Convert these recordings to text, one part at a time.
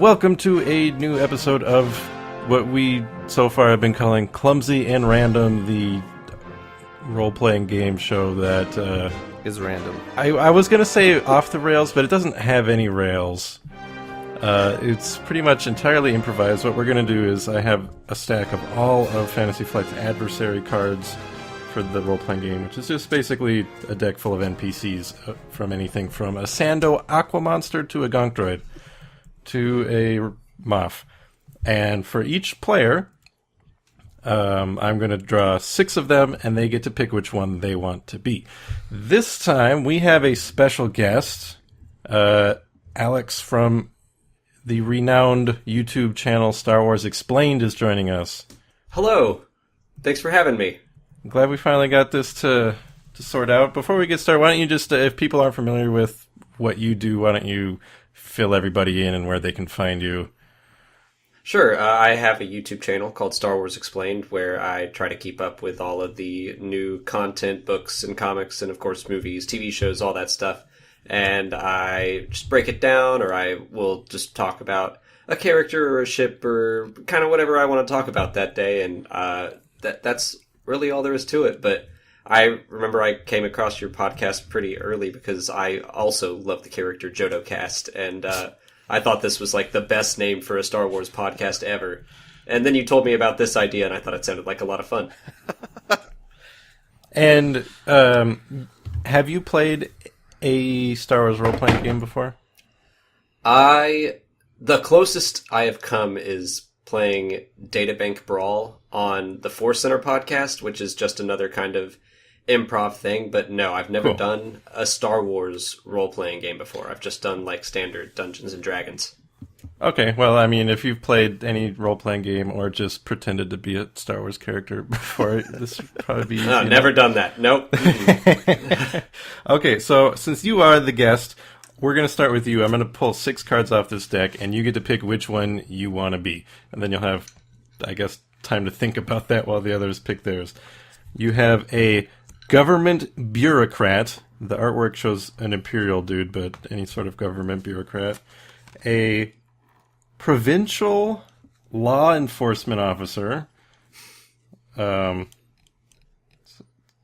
welcome to a new episode of what we so far have been calling Clumsy and Random, the role-playing game show that is random. I was going to say off the rails, but it doesn't have any rails. It's pretty much entirely improvised. What we're going to do is I have a stack of all of Fantasy Flight's adversary cards for the role-playing game, which is just basically a deck full of NPCs from anything from a Sando Aqua Monster to a Gonk Droid to a Moff. And for each player, I'm going to draw 6 of them, and they get to pick which one they want to be. This time, we have a special guest. Alex from the renowned YouTube channel Star Wars Explained is joining us. Hello. Thanks for having me. I'm glad we finally got this to sort out. Before we get started, why don't you just, if people aren't familiar with what you do, why don't you fill everybody in and where they can find you? Sure. I have a YouTube channel called Star Wars Explained where I try to keep up with all of the new content, books and comics, and of course movies, TV shows, all that stuff. And I just break it down, or I will just talk about a character or a ship or kind of whatever I want to talk about that day. And that's really all there is to it. But I remember I came across your podcast pretty early because I also love the character Jodo Cast, and I thought this was like the best name for a Star Wars podcast ever. And then you told me about this idea, and I thought it sounded like a lot of fun. And have you played a Star Wars role-playing game before? The closest I have come is playing Databank Brawl on the Force Center podcast, which is just another kind of improv thing. But no, I've never done a Star Wars role-playing game before. I've just done like standard Dungeons and Dragons. Okay, well, I mean, if you've played any role-playing game or just pretended to be a Star Wars character before, this would probably be easy. No, never done that. Nope. Okay, so since you are the guest, we're going to start with you. I'm going to pull 6 cards off this deck, and you get to pick which one you want to be. And then you'll have, I guess, time to think about that while the others pick theirs. You have a government bureaucrat. The artwork shows an imperial dude, but any sort of government bureaucrat. A provincial law enforcement officer.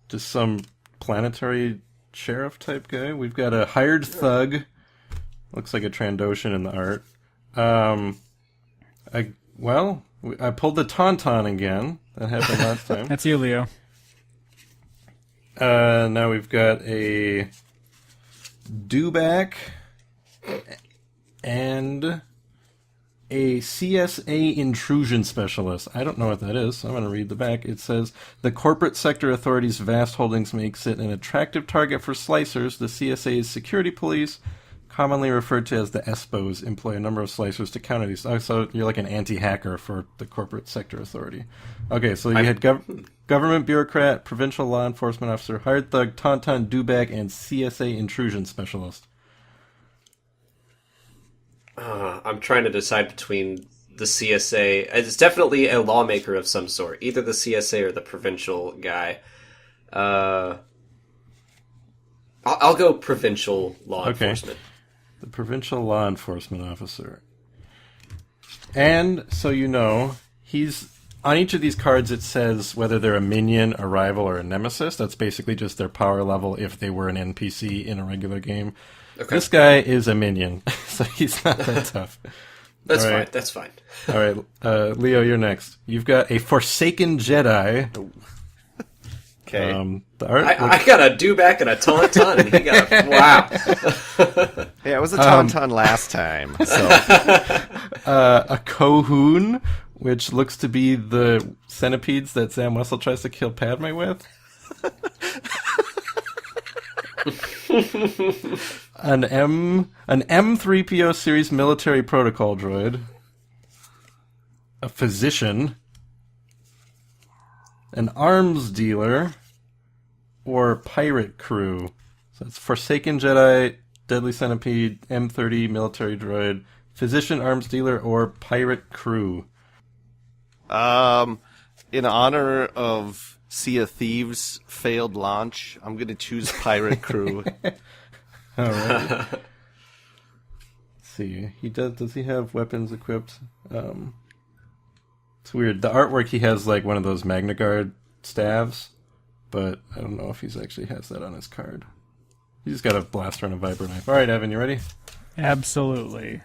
Just some planetary sheriff type guy. We've got a hired thug. Looks like a Trandoshan in the art. I pulled the Tauntaun again. That happened last time. That's you, Leo. Now we've got a Dewback and a CSA intrusion specialist. I don't know what that is, so I'm going to read the back. It says, the corporate sector authority's vast holdings makes it an attractive target for slicers. The CSA's security police, commonly referred to as the ESPOs, employ a number of slicers to counter these. Oh, so you're like an anti-hacker for the corporate sector authority. Okay, so you had government bureaucrat, provincial law enforcement officer, hired thug, Tauntaun, Dewback, and CSA intrusion specialist. I'm trying to decide between the CSA. It's definitely a lawmaker of some sort. Either the CSA or the provincial guy. I'll go provincial law enforcement. The provincial law enforcement officer. And, so you know, he's... On each of these cards it says whether they're a minion, a rival, or a nemesis. That's basically just their power level if they were an NPC in a regular game. Okay. This guy is a minion, so he's not that tough. That's fine. That's fine. All right, Leo, you're next. You've got a Forsaken Jedi. Okay. I got a Dewback and a Tauntaun, and he got a... Wow. Yeah, it was a Tauntaun last time. So. A Cohoon, which looks to be the centipedes that Sam Wessel tries to kill Padme with. An M3PO series military protocol droid, a physician, an arms dealer, or pirate crew. So it's Forsaken Jedi, Deadly Centipede, M30 military droid, physician, arms dealer, or pirate crew. In honor of Sea of Thieves' failed launch, I'm going to choose pirate crew. All right. see. He does. Does he have weapons equipped? It's weird. The artwork, he has like one of those Magna Guard staves, but I don't know if he's actually has that on his card. He's got a blaster and a vibro knife. All right, Evan, you ready? Absolutely.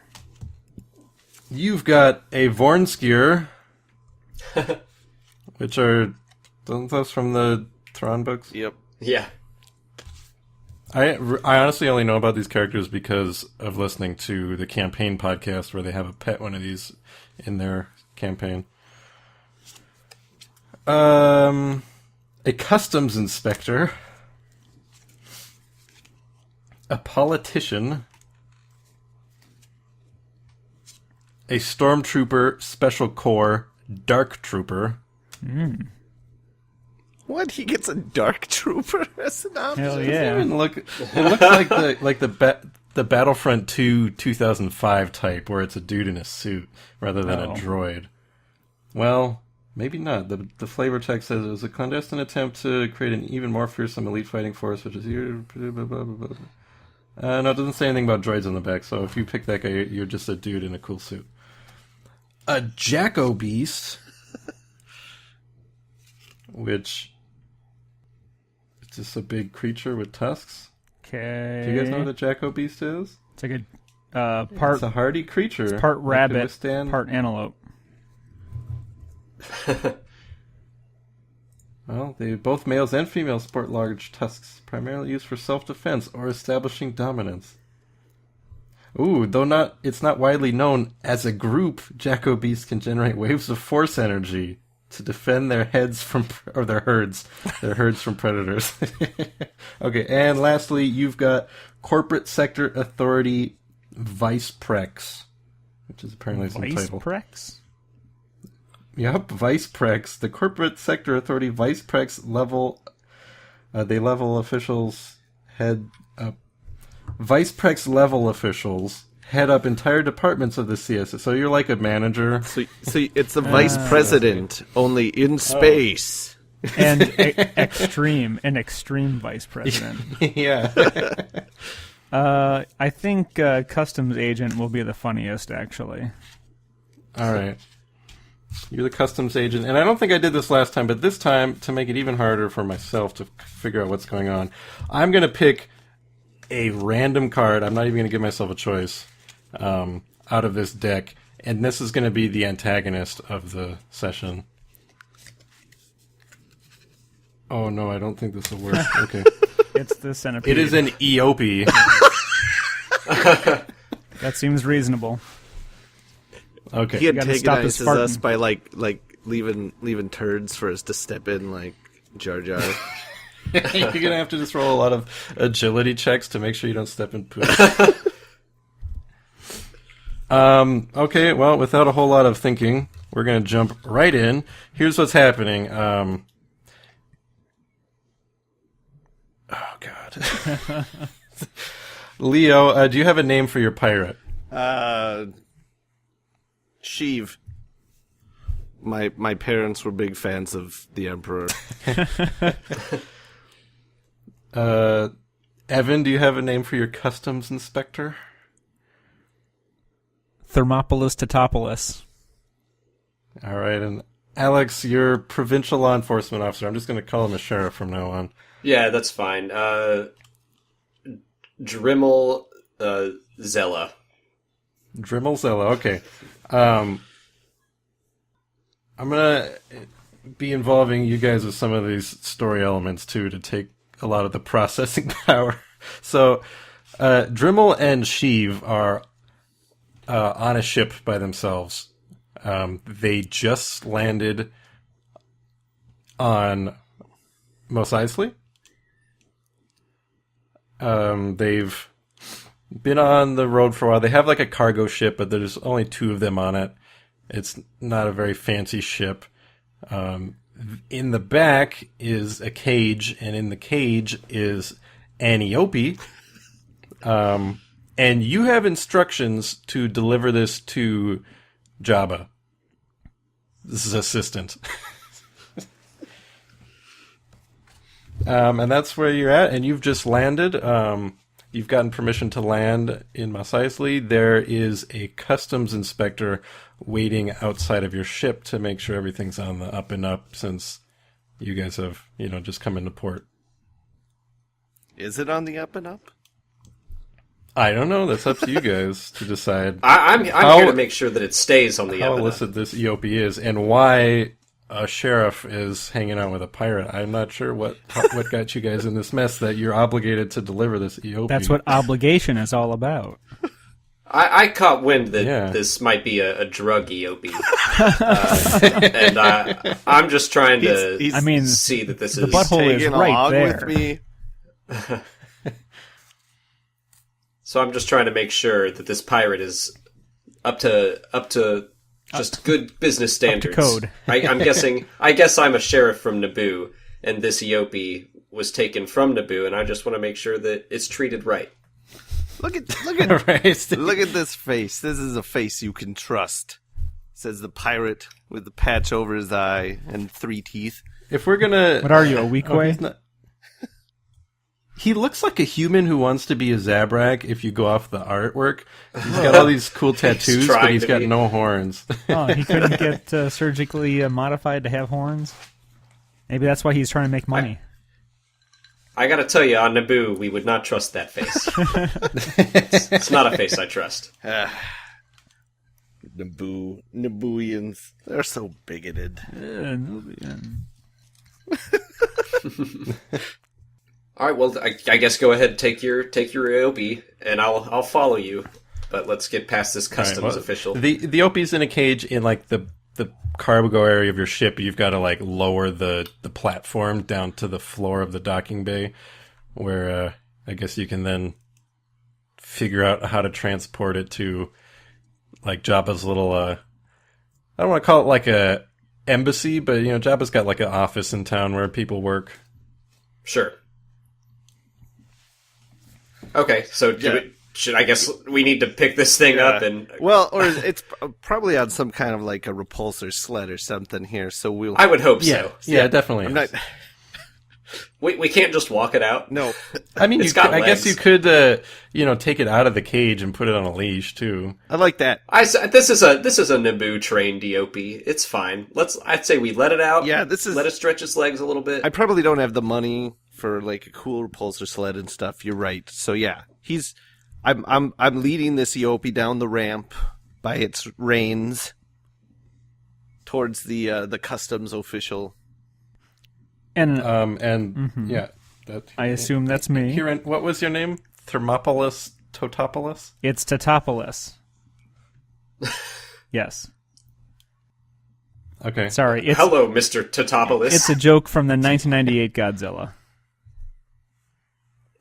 You've got a Vornskir, which are those from the Thrawn books. Yep. Yeah. I honestly only know about these characters because of listening to the campaign podcast where they have a pet one of these in their campaign. A customs inspector, a politician, a stormtrooper, special corps, dark trooper. What? He gets a dark trooper as an option? Hell It yeah. looks like the Battlefront 2 2005 type, where it's a dude in a suit rather than a droid. Well, maybe not. The flavor text says it was a clandestine attempt to create an even more fearsome elite fighting force, which is here. No, it doesn't say anything about droids on the back. So if you pick that guy, you're just a dude in a cool suit. A Jacko Beast, which is just a big creature with tusks. Okay. Do you guys know what a Jacko Beast is? It's like a part. It's a hardy creature. It's part that can rabbit, withstand- part antelope. Well, both males and females sport large tusks, primarily used for self-defense or establishing dominance. Ooh, it's not widely known, as a group, Jacko Beasts can generate waves of force energy to defend their herds from predators. Okay, and lastly, you've got Corporate Sector Authority Vice Prex, which is apparently some Vice title. Prex? Yep, Vice Prex. The Corporate Sector Authority Vice Prex level. They level officials head up. Vice Prex level officials head up entire departments of the CSS. So you're like a manager. So it's the vice president, only in space. And an extreme vice president. Yeah. I think customs agent will be the funniest, actually. All right. You're the customs agent. And I don't think I did this last time, but this time, to make it even harder for myself to figure out what's going on, I'm going to pick a random card. I'm not even going to give myself a choice out of this deck. And this is going to be the antagonist of the session. Oh, no, I don't think this will work. Okay. It's the centipede. It is an Eopie. That seems reasonable. Okay. He gotta stop this antagonizes farting. us by like leaving turds for us to step in, like Jar Jar. You're going to have to just roll a lot of agility checks to make sure you don't step in poop. Okay, well, without a whole lot of thinking, we're going to jump right in. Here's what's happening. Oh, God. Leo, do you have a name for your pirate? Sheev. My parents were big fans of the Emperor. Evan, do you have a name for your customs inspector? Thermopolis Tatopolis. All right, and Alex, your provincial law enforcement officer. I'm just going to call him a sheriff from now on. Yeah, that's fine. Dremel Zella. Dremel Zella, okay. I'm going to be involving you guys with some of these story elements, too, to take a lot of the processing power. So, Dremel and Sheev are on a ship by themselves. They just landed on Mos Eisley. They've been on the road for a while. They have like a cargo ship, but there's only two of them on it. It's not a very fancy ship. In the back is a cage, and in the cage is an Eopie. And you have instructions to deliver this to Jabba. This is assistant. And that's where you're at, and you've just landed. you've gotten permission to land in Mos Eisley, there is a customs inspector waiting outside of your ship to make sure everything's on the up and up, since you guys have, just come into port. Is it on the up and up? I don't know. That's up to you guys to decide. I'm here to make sure that it stays on the how up and up. illicit this Eopie is, and why a sheriff is hanging out with a pirate. I'm not sure what got you guys in this mess that you're obligated to deliver this Eopie. That's what obligation is all about. I caught wind that this might be a drug Eopie. And I'm just trying to see that this the is... butthole is right along there. with me. So I'm just trying to make sure that this pirate is up to just good business standards. code. I guess I'm a sheriff from Naboo, and this Eopie was taken from Naboo, and I just want to make sure that it's treated right. Look at Right. look at this face. This is a face you can trust. Says the pirate with the patch over his eye and 3 teeth. If we're gonna, What are you, a weak way? he's not- He looks like a human who wants to be a Zabrak. If you go off the artwork, he's got all these cool tattoos, but trying he's to got be. no horns. Oh, he couldn't get surgically modified to have horns? Maybe that's why he's trying to make money. I gotta tell you, on Naboo, we would not trust that face. It's not a face I trust. Nabooians. They're so bigoted. All right, well, I guess go ahead, take your Eopie, and I'll follow you. But let's get past this customs official. The Eopie's in a cage in like the cargo area of your ship. You've got to like lower the platform down to the floor of the docking bay, where I guess you can then figure out how to transport it to like Jabba's little. I don't want to call it like a embassy, but Jabba's got like an office in town where people work. Sure. Okay, so should I guess we need to pick this thing up and... Well, or it's probably on some kind of like a repulsor sled or something here, so we'll... I would hope so. Yeah, definitely. I'm not... We can't just walk it out? No. I mean, It's got I guess legs. you could, take it out of the cage and put it on a leash too. I like that. This is a Naboo trained Eopie. It's fine. I'd say we let it out. Yeah, let it stretch its legs a little bit. I probably don't have the money for like a cool repulsor sled and stuff. You're right. So yeah, I'm leading this Eopie down the ramp by its reins towards the customs official. And Yeah, that. I assume that's me. Kieran, what was your name? Thermopolis Totopoulos? It's Tatopolis. Yes. Okay. Sorry. It's, Hello, Mr. Totopoulos. It's a joke from the 1998 Godzilla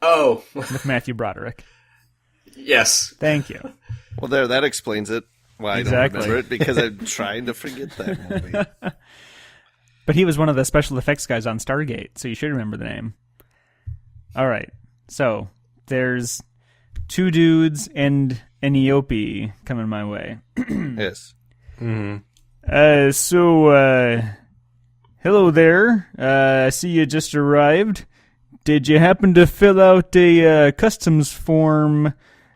Oh, with Matthew Broderick. yes. Thank you. Well, there, that explains it. Why Exactly. I don't remember it, because I'm trying to forget that movie. But he was one of the special effects guys on Stargate, so you should remember the name. All right. So there's 2 dudes and an Eopie coming my way. Yes. Hello there. I see you just arrived. Did you happen to fill out a customs form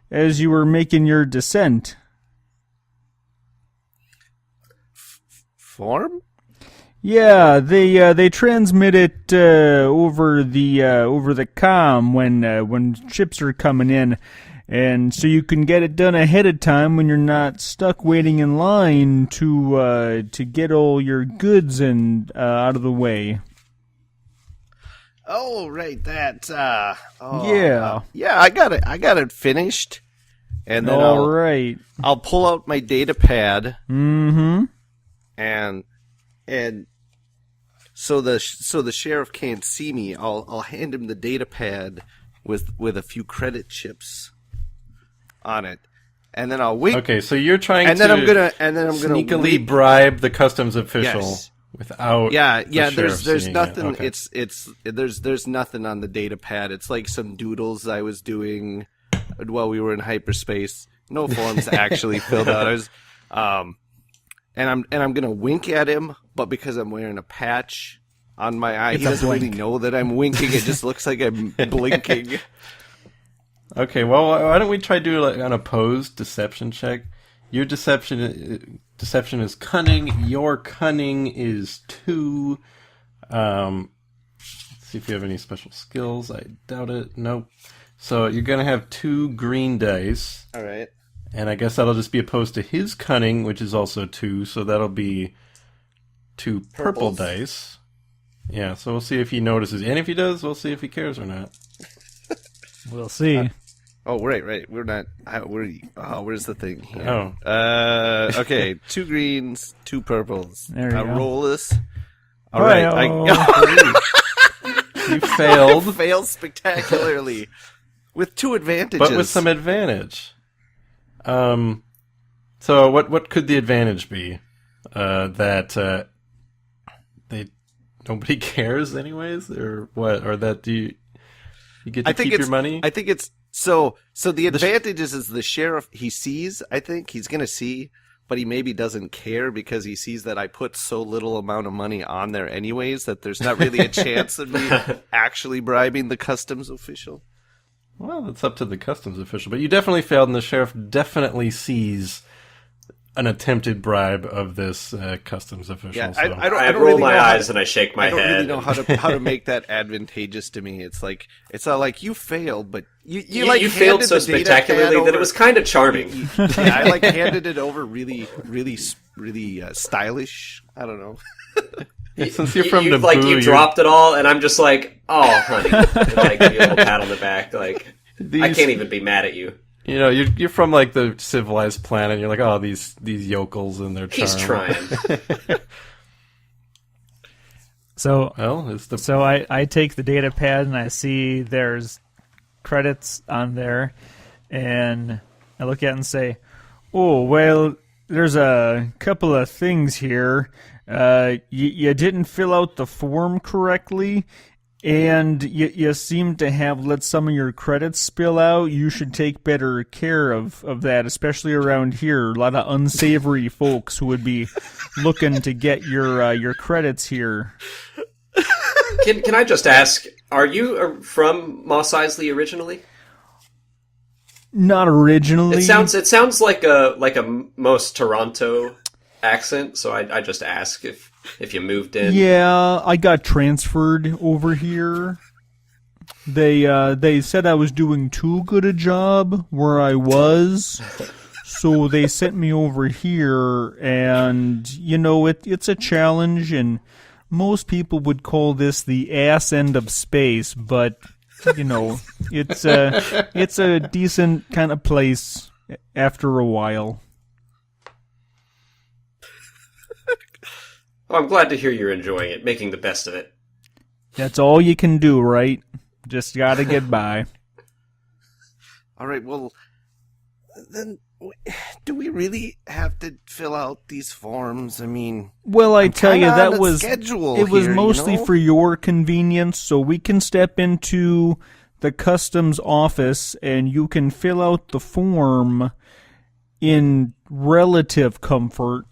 as you were making your descent? Form? Yeah, they transmit it over the comm when ships are coming in, and so you can get it done ahead of time when you're not stuck waiting in line to get all your goods and out of the way. Oh, right, that. Yeah. Yeah, I got it finished, and then All right. I'll pull out my data pad, Mm-hmm. and so the sheriff can't see me. I'll hand him the data pad with a few credit chips on it, and then I'll wink. Okay, so you're trying and to then I'm gonna sneakily wink. bribe the customs official Yes. without Yeah. the sheriff There's seeing nothing. it. Okay. There's nothing on the data pad. It's like some doodles I was doing while we were in hyperspace. No forms actually filled out. I was, and I'm gonna wink at him, but because I'm wearing a patch on my eye, he doesn't really know that I'm winking. It just looks like I'm blinking. Okay, well, why don't we try doing like an opposed deception check? Your deception is cunning. Your cunning is 2. Let's see if you have any special skills. I doubt it. Nope. So you're gonna have 2 green dice. All right. And I guess that'll just be opposed to his cunning, which is also 2, so that'll be 2 purple Purples. dice. Yeah, so we'll see if he notices. And if he does, we'll see if he cares or not. We'll see. Oh, right. We're not. Where's the thing here? Oh. Okay. 2 greens, 2 purples. There you go. Roll this. All right. You failed, Failed spectacularly with 2 advantages. but with some advantage. So what could the advantage be? That nobody cares anyways, or what? Or that you get to keep your money? I think it's so the advantage is the sheriff he sees, I think he's gonna see, but he maybe doesn't care because he sees that I put so little amount of money on there anyways that there's not really a chance of me actually bribing the customs official. Well, it's up to the customs official, but you definitely failed, and the sheriff definitely sees an attempted bribe of this customs official. Yeah, so. I I don't roll really my know eyes and I shake my I don't head. really know how to make that advantageous to me. It's like it's not like you failed, but you You failed so spectacularly that it was kind of charming. Yeah, I like handed it over really stylish. I don't know. Since you're from you, Naboo, like you you're- dropped it all, and I'm just like, oh, honey, and I give you a little pat on the back. Like I can't even be mad at you. You know, you're from like the civilized planet. You're like, oh, these yokels and their charm. He's trying. So Well, it's the So I take the data pad and I see there's credits on there, and I look at it and say, oh, well, there's a couple of things here. You didn't fill out the form correctly, and you seem to have let some of your credits spill out. You should take better care of that, especially around here. A lot of unsavory folks who would be looking to get your credits here. Can I just ask, are you from Mos Eisley originally? Not originally. It sounds like a Mos Toronto accent, so I just ask if you moved in. Yeah, I got transferred over here. They said I was doing too good a job where I was, so they sent me over here. And you know, it's a challenge, and most people would call this the ass end of space, but you know, it's a decent kind of place after a while. Well, I'm glad to hear you're enjoying it, making the best of it. That's all you can do, right? Just gotta get by. All right, well, then do we really have to fill out these forms? I mean, Well, I tell you, kinda that on a was schedule it was here, you mostly know? for your convenience, so we can step into the customs office and you can fill out the form in relative comfort,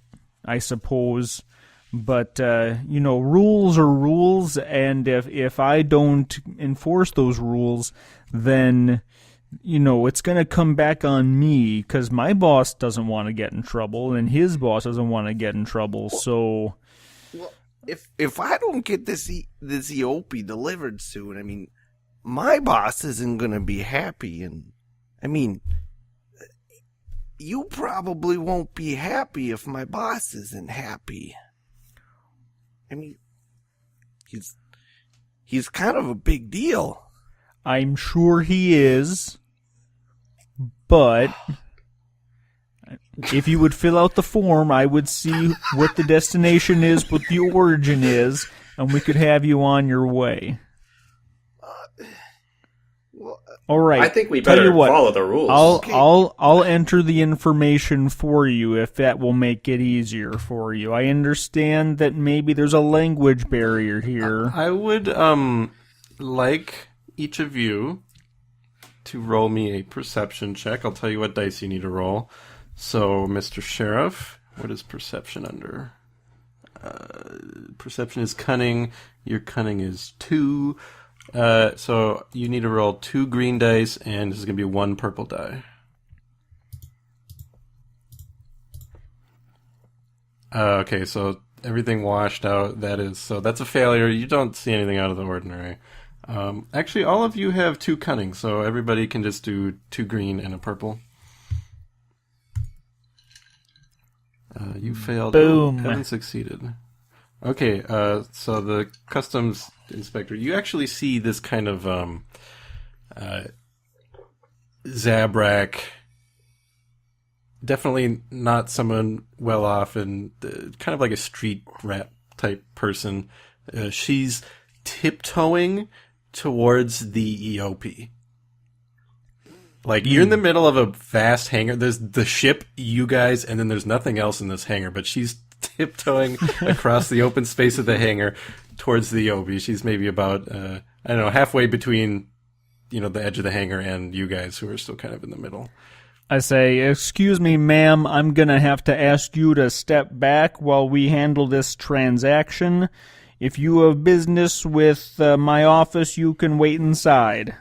I suppose. But you know, rules are rules, and if I don't enforce those rules, then you know it's going to come back on me, because my boss doesn't want to get in trouble, and his boss doesn't want to get in trouble. So, Well, if I don't get this Eopie delivered soon, I mean, my boss isn't going to be happy, and I mean, you probably won't be happy if my boss isn't happy. I mean, he's kind of a big deal. I'm sure he is, but if you would fill out the form, I would see what the destination is, what the origin is, and we could have you on your way. Well, All right. I think we tell better you what, follow the rules. I'll enter the information for you if that will make it easier for you. I understand that maybe there's a language barrier here. I would like each of you to roll me a perception check. I'll tell you what dice you need to roll. So, Mr. Sheriff, what is perception under? Perception is cunning. Your cunning is 2. So you need to roll 2 green dice, and this is going to be 1 purple die. Okay, so everything washed out. That's a failure. You don't see anything out of the ordinary. Actually, all of you have 2 cunning, so everybody can just do 2 green and a purple. You failed. Boom. Haven't succeeded. Okay, so the customs inspector, you actually see this kind of Zabrak, definitely not someone well off, and kind of like a street rat type person. She's tiptoeing towards the Eopie. Like, you're in the middle of a vast hangar. There's the ship, you guys, and then there's nothing else in this hangar, but she's tiptoeing across the open space of the hangar towards the Eopie. She's maybe about, I don't know, halfway between, the edge of the hangar and you guys, who are still kind of in the middle. I say, excuse me, ma'am, I'm gonna have to ask you to step back while we handle this transaction. If you have business with my office, you can wait inside.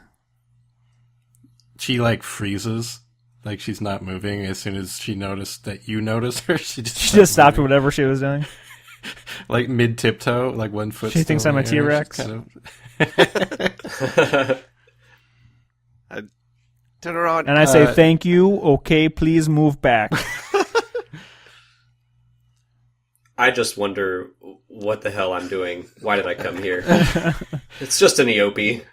She, freezes. Like, she's not moving. As soon as she noticed that you noticed her, she just stopped whatever she was doing. Like, mid-tiptoe, like 1 foot. She thinks I'm a T-Rex. Kind I turn around. And I say, thank you. Okay, please move back. I just wonder what the hell I'm doing. Why did I come here? It's just an Eopie.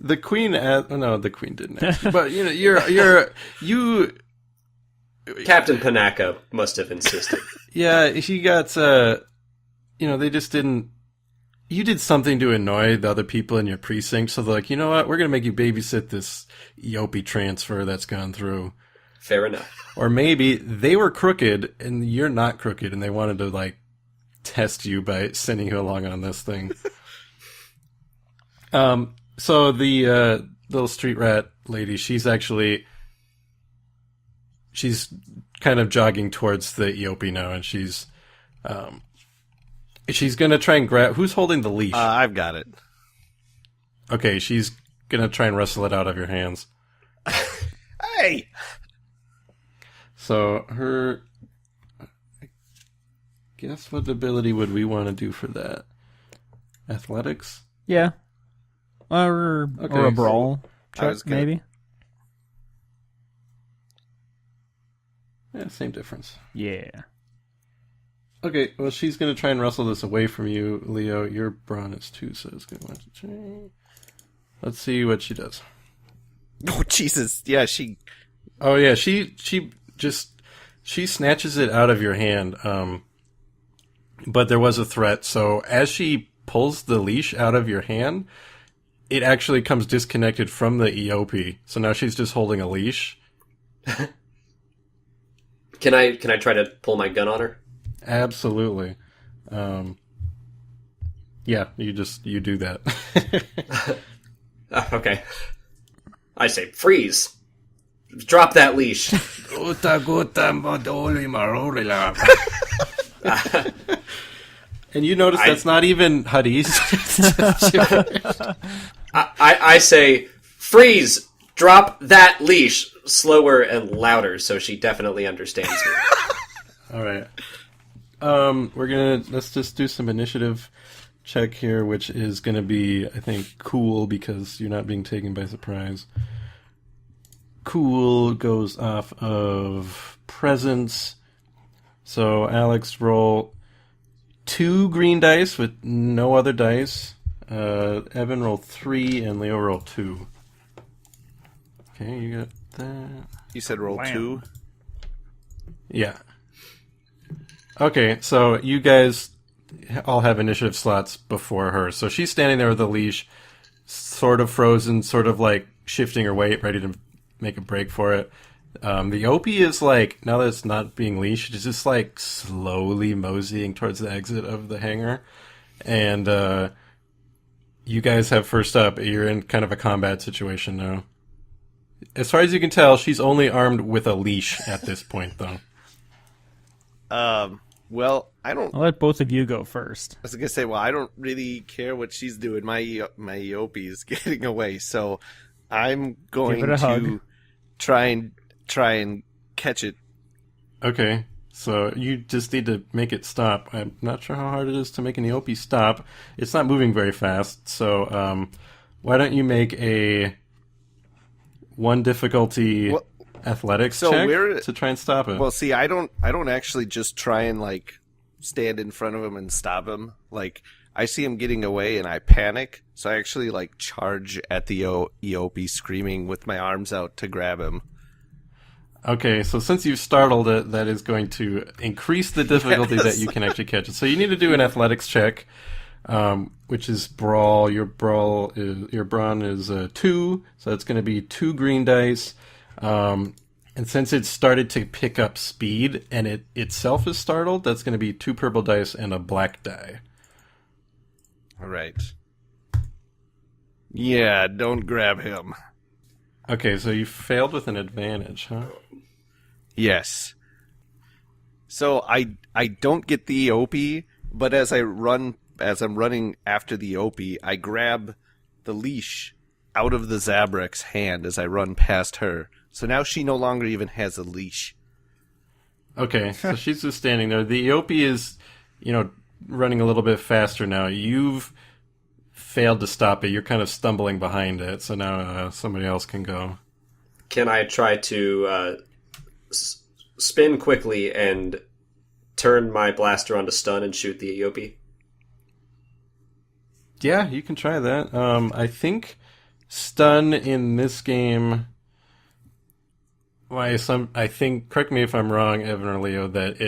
The queen no, the queen didn't ask. But you Captain Panaka must have insisted. Yeah, he got they just didn't. You did something to annoy the other people in your precinct, so they're like, you know what, we're gonna make you babysit this Eopie transfer that's gone through. Fair enough. Or maybe they were crooked and you're not crooked, and they wanted to test you by sending you along on this thing. So the little street rat lady, she's kind of jogging towards the Eopie now, and she's gonna try and grab. Who's holding the leash? I've got it. Okay, she's gonna try and wrestle it out of your hands. Hey! So I guess what ability would we want to do for that? Athletics? Yeah. Or a brawl check, maybe? Yeah, same difference. Yeah. Okay, well, she's going to try and wrestle this away from you, Leo. Your brawn is 2, so it's going to want to change. Let's see what she does. Oh, Jesus. Yeah, she... Oh, yeah, she snatches it out of your hand, but there was a threat, so as she pulls the leash out of your hand, it actually comes disconnected from the Eopie, so now she's just holding a leash. Can I try to pull my gun on her? Absolutely. Yeah, you do that. Okay. I say, freeze! Drop that leash! And you notice that's not even Hadis. I say, freeze! Drop that leash! Slower and louder, so she definitely understands me. Alright. Let's just do some initiative check here, which is gonna be, I think, cool, because you're not being taken by surprise. Cool goes off of presence. So, Alex, roll 2 green dice with no other dice. Evan, roll 3, and Leo, roll 2. Okay, you got that. You said roll 2? Yeah. Okay, so you guys all have initiative slots before her. So she's standing there with a leash, sort of frozen, sort of shifting her weight, ready to make a break for it. The Opie is now that it's not being leashed, it's just slowly moseying towards the exit of the hangar. And you guys have first up. You're in kind of a combat situation now. As far as you can tell, she's only armed with a leash at this point, though. Well, I don't. I'll let both of you go first. I was gonna say, well, I don't really care what she's doing. My Eopie is getting away, so I'm going Give it a to hug. try and catch it. Okay, so you just need to make it stop. I'm not sure how hard it is to make an Eopie stop. It's not moving very fast, so why don't you make a 1 difficulty Well, athletics so check where- to try and stop it? Well, see, I don't actually just try and like stand in front of him and stop him. Like I see him getting away and I panic, so I actually like charge at the Eopie, screaming with my arms out to grab him. Okay, so since you've startled it, that is going to increase the difficulty that you can actually catch it. So you need to do an athletics check, which is brawl. Your brawn is 2, so it's going to be 2 green dice. And since it started to pick up speed and it itself is startled, that's going to be 2 purple dice and a black die. All right. Yeah, don't grab him. Okay, so you failed with an advantage, huh? Yes. So I don't get the Eopie, but as I'm running after the Eopie, I grab the leash out of the Zabrak's hand as I run past her. So now she no longer even has a leash. Okay, so she's just standing there. The Eopie is, running a little bit faster now. You've failed to stop it. You're kind of stumbling behind it, so now somebody else can go. Can I try to spin quickly and turn my blaster onto stun and shoot the Eopie? Yeah, you can try that. I think stun in this game... I think, correct me if I'm wrong, Evan or Leo, that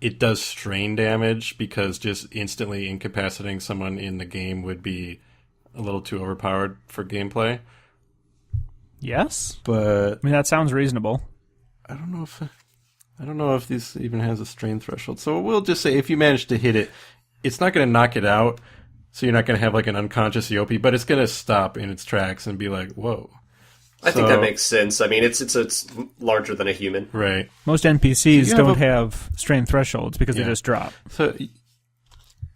it does strain damage because just instantly incapacitating someone in the game would be a little too overpowered for gameplay. Yes, But I mean that sounds reasonable. I don't know if this even has a strain threshold. So we'll just say if you manage to hit it, it's not going to knock it out. So you're not going to have like an unconscious Eopie, but it's going to stop in its tracks and be like, whoa. I think that makes sense. I mean, it's larger than a human. Right. Most NPCs So don't have strain thresholds because they Yeah. just drop. So,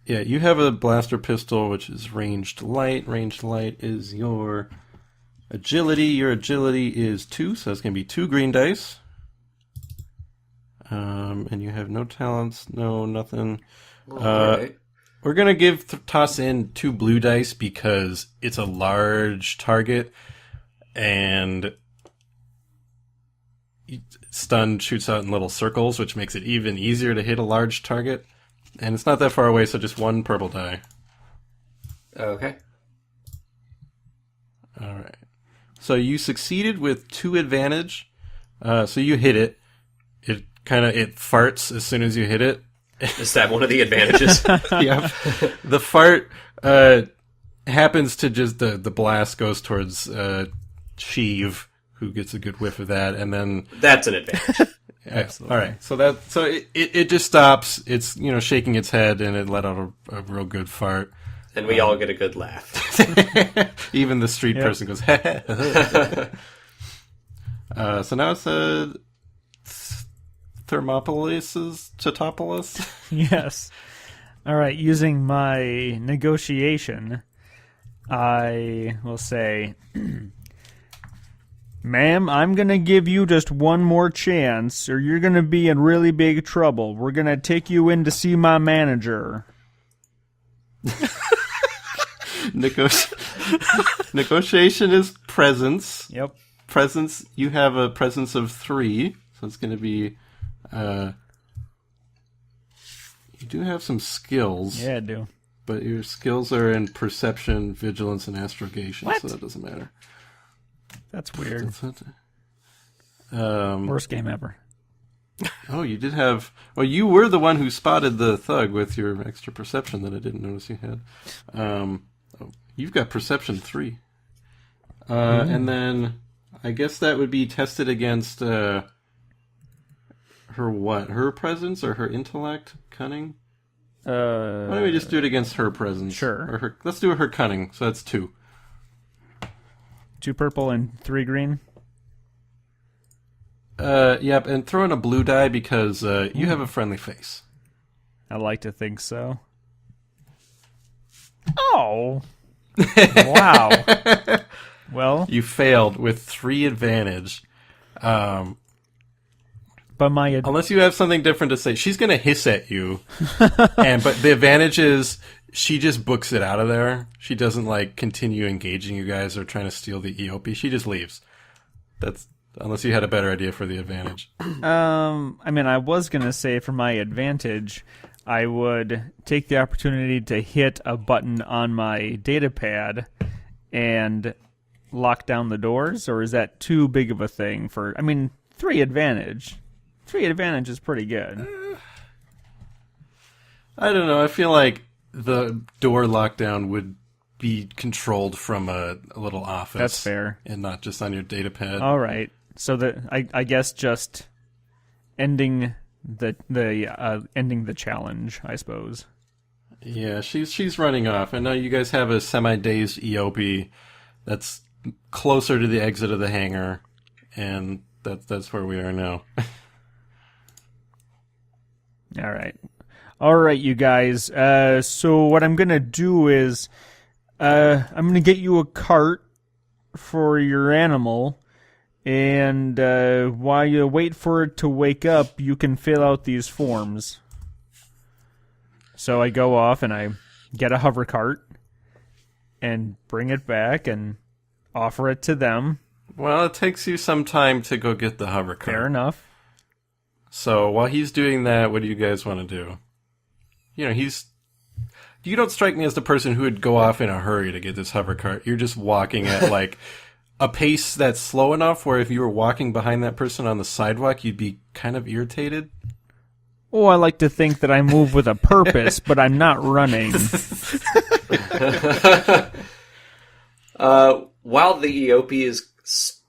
yeah, you have a blaster pistol, which is ranged light. Ranged light is your agility. Your agility is 2, so that's going to be 2 green dice. And you have no talents, no nothing. Alright. We're going to toss in 2 blue dice because it's a large target, and stun shoots out in little circles, which makes it even easier to hit a large target. And it's not that far away, so just 1 purple die. Okay. All right. So you succeeded with 2 advantage. So you hit it. It farts as soon as you hit it. Is that one of the advantages? Yep. The fart happens to just the blast goes towards Sheev, who gets a good whiff of that, and then That's an advantage. All right. So it just stops. It's shaking its head, and it let out a real good fart. And we all get a good laugh. Even the street Yep. person goes. So now it's Thermopolis. Yes. All right. Using my negotiation, I will say, "Ma'am, I'm going to give you just one more chance, or you're going to be in really big trouble. We're going to take you in to see my manager." Negotiation is presence. Yep. Presence. You have a presence of 3, so it's going to be. You do have some skills. Yeah, I do. But your skills are in perception, vigilance, and astrogation, What? so that doesn't matter. That's weird. That's it. Worst game ever. Oh, you did have... Well, you were the one who spotted the thug with your extra perception that I didn't notice you had. You've got perception 3. And then I guess that would be tested against her what? Her presence or her intellect? Cunning? Why don't we just do it against her presence? Sure. Or let's do her cunning, so that's 2. 2 purple and 3 green. Yep, and throw in a blue die because you have a friendly face. I like to think so. Oh. Wow. Well, You failed with 3 advantage. but Unless you have something different to say. She's going to hiss at you. But the advantage is she just books it out of there. She doesn't like continue engaging you guys or trying to steal the Eopie. She just leaves. That's unless you had a better idea for the advantage. I mean, I was going to say for my advantage, I would take the opportunity to hit a button on my data pad and lock down the doors, or is that too big of a thing for... I mean, 3 advantage. 3 advantage is pretty good. I don't know. I feel like the door lockdown would be controlled from a little office. That's fair. And not just on your data pad. All right. So I guess just ending the ending the challenge, I suppose. Yeah, she's running off. And now you guys have a semi-dazed Eopie that's closer to the exit of the hangar, and that's where we are now. All right, you guys. So what I'm gonna do is, I'm gonna get you a cart for your animal, and while you wait for it to wake up, you can fill out these forms. So I go off and I get a hover cart and bring it back and offer it to them. Well, it takes you some time to go get the hover cart. Fair enough. So while he's doing that, what do you guys want to do? You know, you don't strike me as the person who would go off in a hurry to get this hover cart. You're just walking at like a pace that's slow enough where if you were walking behind that person on the sidewalk, you'd be kind of irritated. Oh, I like to think that I move with a purpose, but I'm not running. While the Eopie is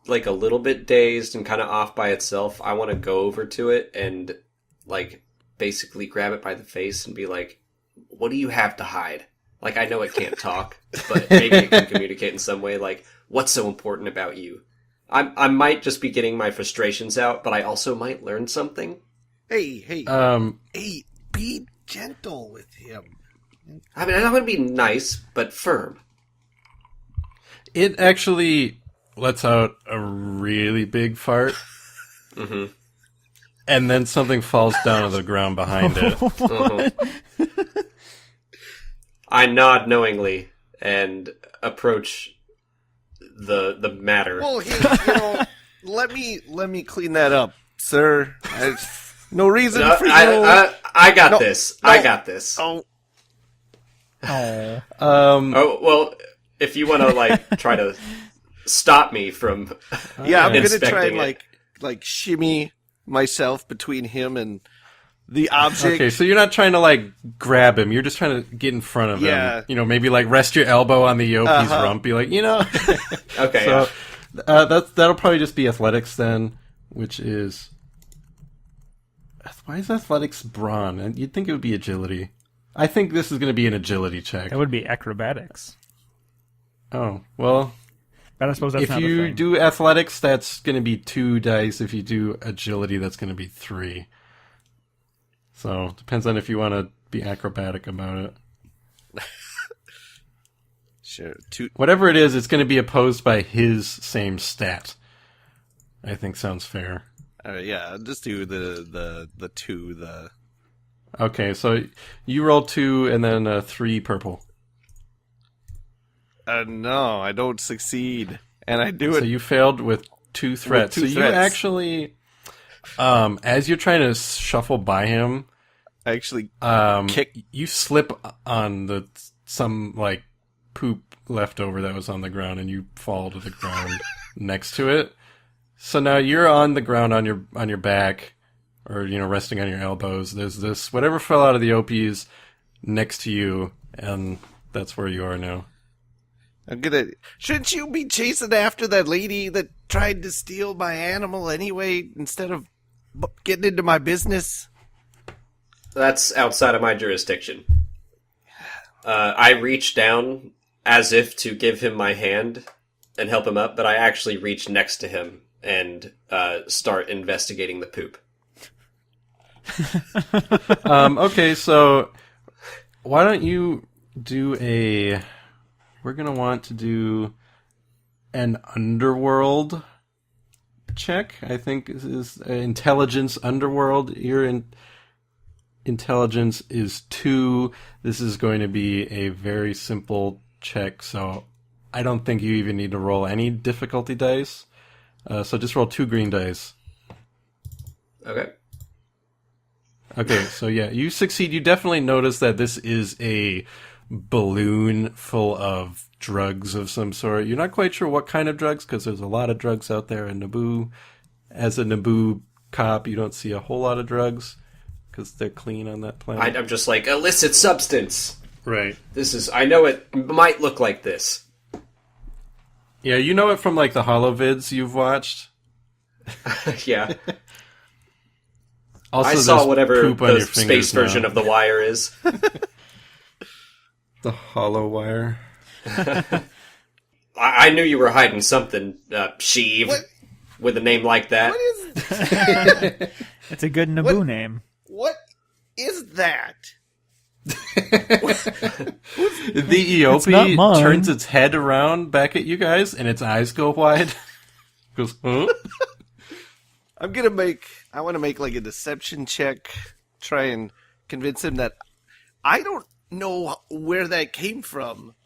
like a little bit dazed and kind of off by itself, I want to go over to it and like basically grab it by the face and be like, "What do you have to hide?" Like, I know it can't talk, but maybe it can communicate in some way. Like, what's so important about you? I might just be getting my frustrations out, but I also might learn something. Hey, be gentle with him. I mean, I'm going to be nice, but firm. It actually lets out a really big fart. Mm-hmm. And then something falls down to the ground behind it. Uh-huh. I nod knowingly and approach the matter. Well, hey, let me clean that up, sir. No reason for you. I got this. No. I got this. Oh. Oh, well, if you want to like try to stop me from Yeah, I'm gonna try inspecting and like shimmy myself between him and the object. Okay, so you're not trying to like grab him. You're just trying to get in front of him. You know, maybe like rest your elbow on the Eopie's rump. Be like, Okay. So that'll probably just be athletics then, which is why is athletics brawn? And you'd think it would be agility. I think this is going to be an agility check. That would be acrobatics. Oh well. But I suppose that's If not a you thing. do athletics, that's going to be 2 dice. If you do agility, that's going to be 3. So it depends on if you want to be acrobatic about it. Sure. Whatever it is, it's going to be opposed by his same stat. I think sounds fair. Yeah, just do the 2. Okay, so you roll 2 and then 3 purple. No, I don't succeed, and I do So it. you failed with 2 threats. With 2 so threats. You actually, as you're trying to shuffle by him, I actually kick. You slip on some like poop left over that was on the ground, and you fall to the ground next to it. So now you're on the ground on your back, or resting on your elbows. There's this whatever fell out of the Eopie's next to you, and that's where you are now. Shouldn't you be chasing after that lady that tried to steal my animal anyway, instead of getting into my business? That's outside of my jurisdiction. I reach down as if to give him my hand and help him up, but I actually reach next to him and start investigating the poop. Okay, so why don't you do we're going to want to do an underworld check. I think this is intelligence underworld. Intelligence is 2. This is going to be a very simple check, so I don't think you even need to roll any difficulty dice. So just roll 2 green dice. Okay. Okay, so yeah, you succeed. You definitely notice that this is a balloon full of drugs of some sort. You're not quite sure what kind of drugs, because there's a lot of drugs out there in Naboo. As a Naboo cop, you don't see a whole lot of drugs, because they're clean on that planet. I'm just like, illicit substance. Right. I know it might look like this. Yeah, you know it from like the holovids you've watched. Yeah. Also, I saw whatever poop on the your fingers space version now. of The Wire is. The hollow wire. I knew you were hiding something, Sheev, What? with a name like that. What is It's a good Naboo name. what is that? The It's not Eopie mine. turns its head around back at you guys, and its eyes go wide. Goes, huh? I want to make like a deception check, try and convince him that I don't know where that came from.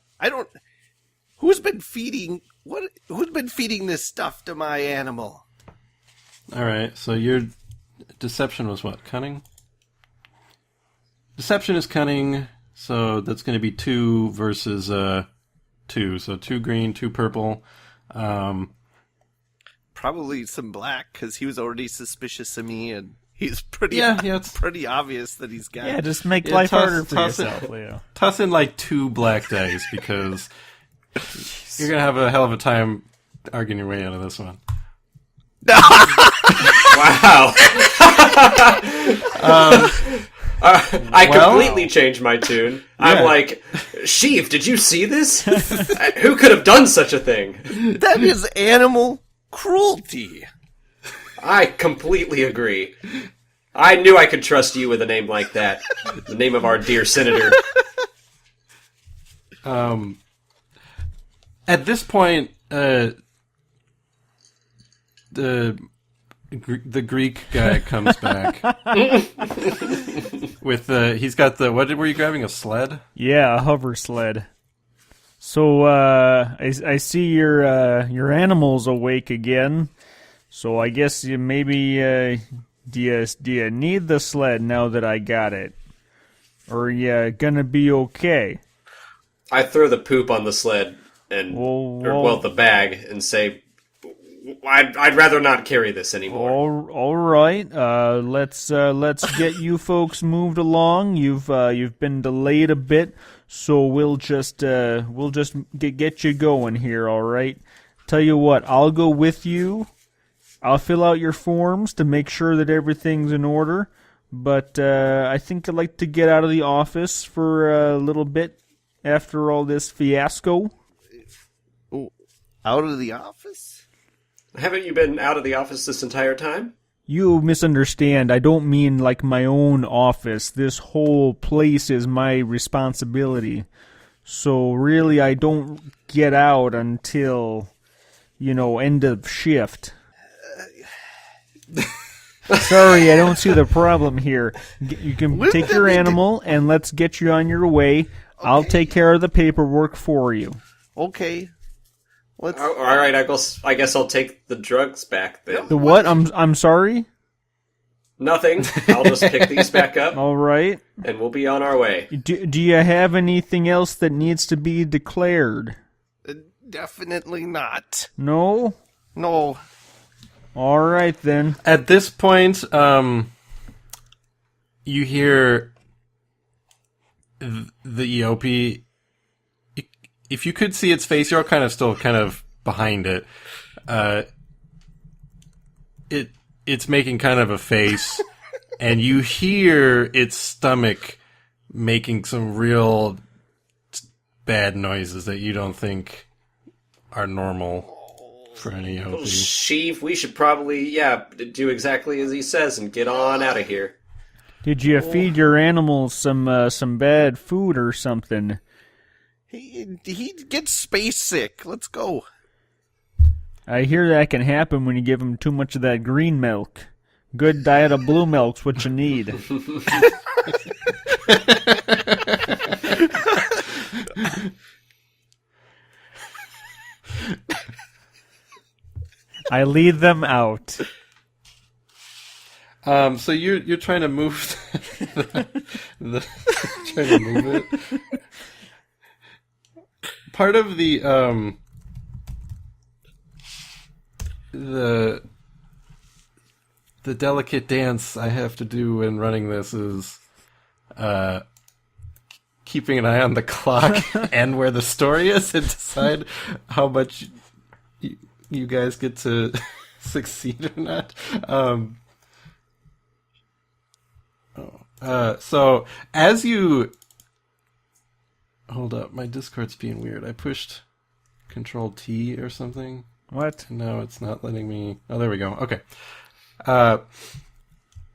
Who's been feeding this stuff to my animal? All right, so your deception was what? Cunning? Deception is cunning, so that's going to be 2 versus 2. So 2 green, 2 purple. Probably some black, because he was already suspicious of me, and he's pretty it's pretty obvious that he's got. Yeah, just make Yeah, life toss- harder for toss it. yourself, Leo. Toss in like 2 black dice, because you're going to have a hell of a time arguing your way out of this one. Wow. I completely changed my tune. I'm like, Sheev, did you see this? Who could have done such a thing? That is animal cruelty. I completely agree. I knew I could trust you with a name like that. The name of our dear senator. At this point, the Greek guy comes back with he's got what were you grabbing, a sled? Yeah, a hover sled. So I see your animal's awake again. So I guess you maybe do you need the sled now that I got it, or are you gonna be okay? I throw the poop on the sled and Well, the bag and say, I'd rather not carry this anymore. All right. Let's get you folks moved along. You've been delayed a bit, so we'll just get you going here. All right. Tell you what, I'll go with you. I'll fill out your forms to make sure that everything's in order. But I think I'd like to get out of the office for a little bit after all this fiasco. Out of the office? Haven't you been out of the office this entire time? You misunderstand. I don't mean like my own office. This whole place is my responsibility. So really, I don't get out until, end of shift. Sorry, I don't see the problem here. You can take your animal and let's get you on your way. Okay. I'll take care of the paperwork for you. Okay. All right, I guess I'll take the drugs back then. The what? I'm sorry? Nothing. I'll just pick these back up. All right. And we'll be on our way. Do you have anything else that needs to be declared? Definitely not. No? No. All right, then. At this point, you hear the Eopie. If you could see its face, you're kind of behind it. It's making kind of a face, and you hear its stomach making some real bad noises that you don't think are normal for an Eopie. Sheev, we should probably, do exactly as he says and get on out of here. Did you feed your animals some bad food or something? He gets space sick. Let's go. I hear that can happen when you give them too much of that green milk. Good diet of blue milk's what you need. I lead them out. So you're trying to move trying to move it. Part of the delicate dance I have to do in running this is keeping an eye on the clock and where the story is and decide how much you guys get to succeed or not. So as you hold up, my Discord's being weird. I pushed Control T or something. What? No, it's not letting me. Oh, there we go. Okay.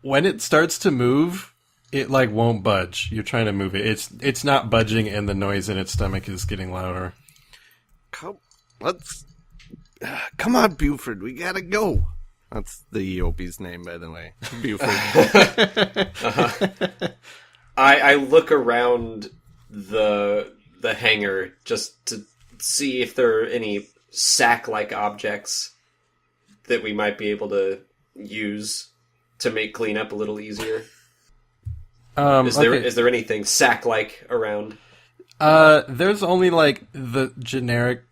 When it starts to move, it like won't budge. You're trying to move it. It's not budging, and the noise in its stomach is getting louder. Come on, Buford. We gotta go. That's the Eopie's name, by the way. Buford. I look around the hangar just to see if there are any sack-like objects that we might be able to use to make cleanup a little easier. Is there anything sack-like around? There's only like the generic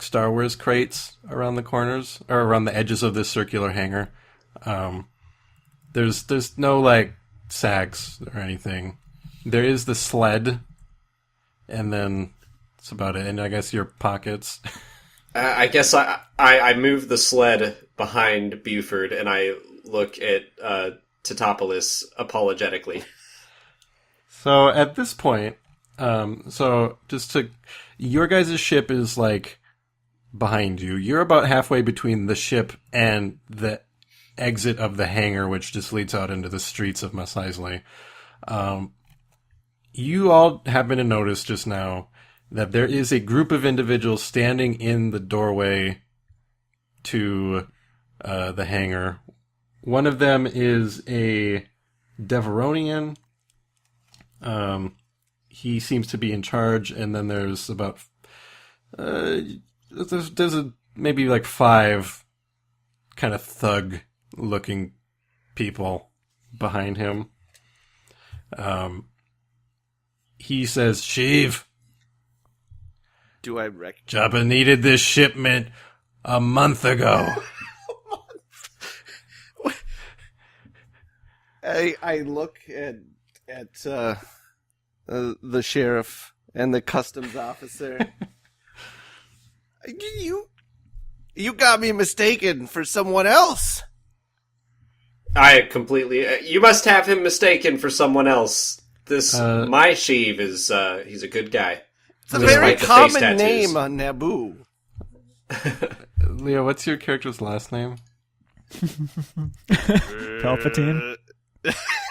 Star Wars crates around the corners or around the edges of this circular hangar. There's no like sacks or anything. There is the sled, and then that's about it. And I guess your pockets. I guess I move the sled behind Buford and I look at Tatopolis apologetically. So at this point, your guys' ship is like behind you. You're about halfway between the ship and the exit of the hangar, which just leads out into the streets of Mos Eisley. You all happen to notice just now that there is a group of individuals standing in the doorway to the hangar. One of them is a Deveronian. He seems to be in charge, and then there's about there's maybe like 5 kind of thug-looking people behind him. He says, "Sheev, Do I recognize? Jabba needed this shipment a month ago." I look at the sheriff and the customs officer. You got me mistaken for someone else. I completely... you must have him mistaken for someone else. This, my Sheev is, he's a good guy. It's a very Despite the face common tattoos. name on Naboo. Leo, what's your character's last name? Palpatine?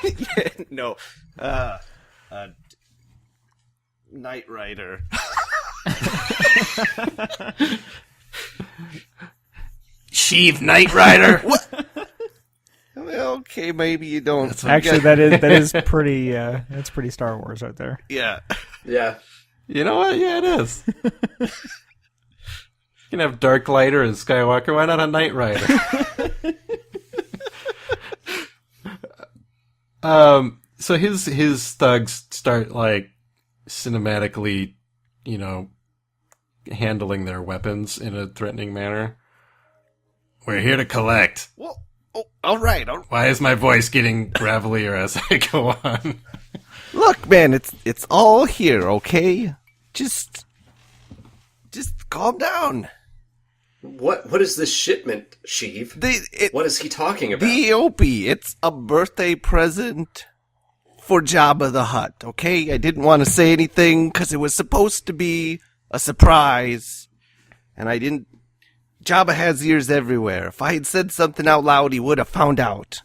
Yeah, no. Knight Rider. Sheev Knight Rider. What? Well, okay, maybe you don't. Actually, that is pretty. That's pretty Star Wars right there. Yeah. Yeah. You know what? Yeah, it is. You can have Dark Lighter and Skywalker. Why not a Knight Rider? So his thugs start like cinematically, handling their weapons in a threatening manner. We're here to collect. Well, all right. Why is my voice getting gravelier as I go on? Look, man, it's all here, okay? Just calm down. What is this shipment, Sheev? What is he talking about? The Eopie, it's a birthday present for Jabba the Hutt, okay? I didn't want to say anything because it was supposed to be a surprise, and I didn't... Jabba has ears everywhere. If I had said something out loud, he would have found out.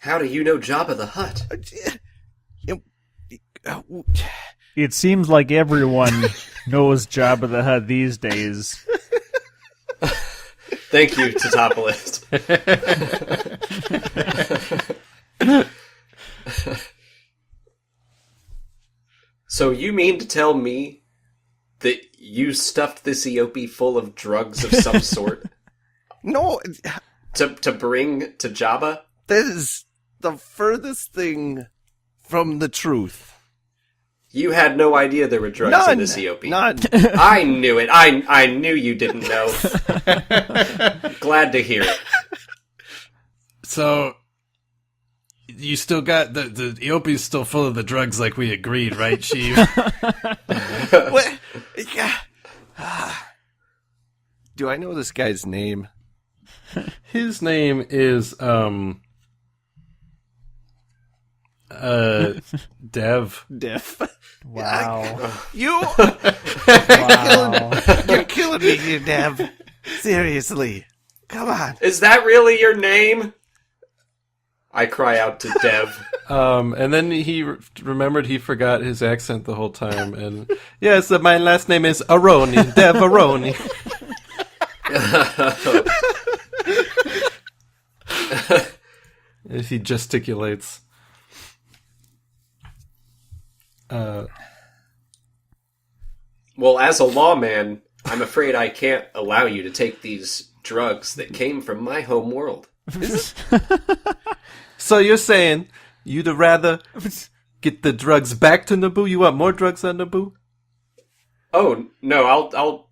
How do you know Jabba the Hutt? It seems like everyone knows Jabba the Hutt these days. Thank you, Tatopolis. So you mean to tell me that you stuffed this Eopie full of drugs of some sort No, to bring to Jabba? that is the furthest thing from the truth. You had no idea there were drugs in this Eopie. None. I knew it. I knew you didn't know. Glad to hear it. So, you still got the Eopie's still full of the drugs like we agreed, right, Chief? What? Yeah. Do I know this guy's name? His name is, Dev. Diff. Wow. You, Wow. you're killing me here, Dev. Seriously. Come on. Is that really your name? I cry out to Dev. And then he remembered he forgot his accent the whole time, and yes, my last name is Aroni, Dev Aroni. As he gesticulates. Well, as a lawman, I'm afraid I can't allow you to take these drugs that came from my home world. So you're saying you'd rather get the drugs back to Naboo? You want more drugs on Naboo? Oh, no, I'll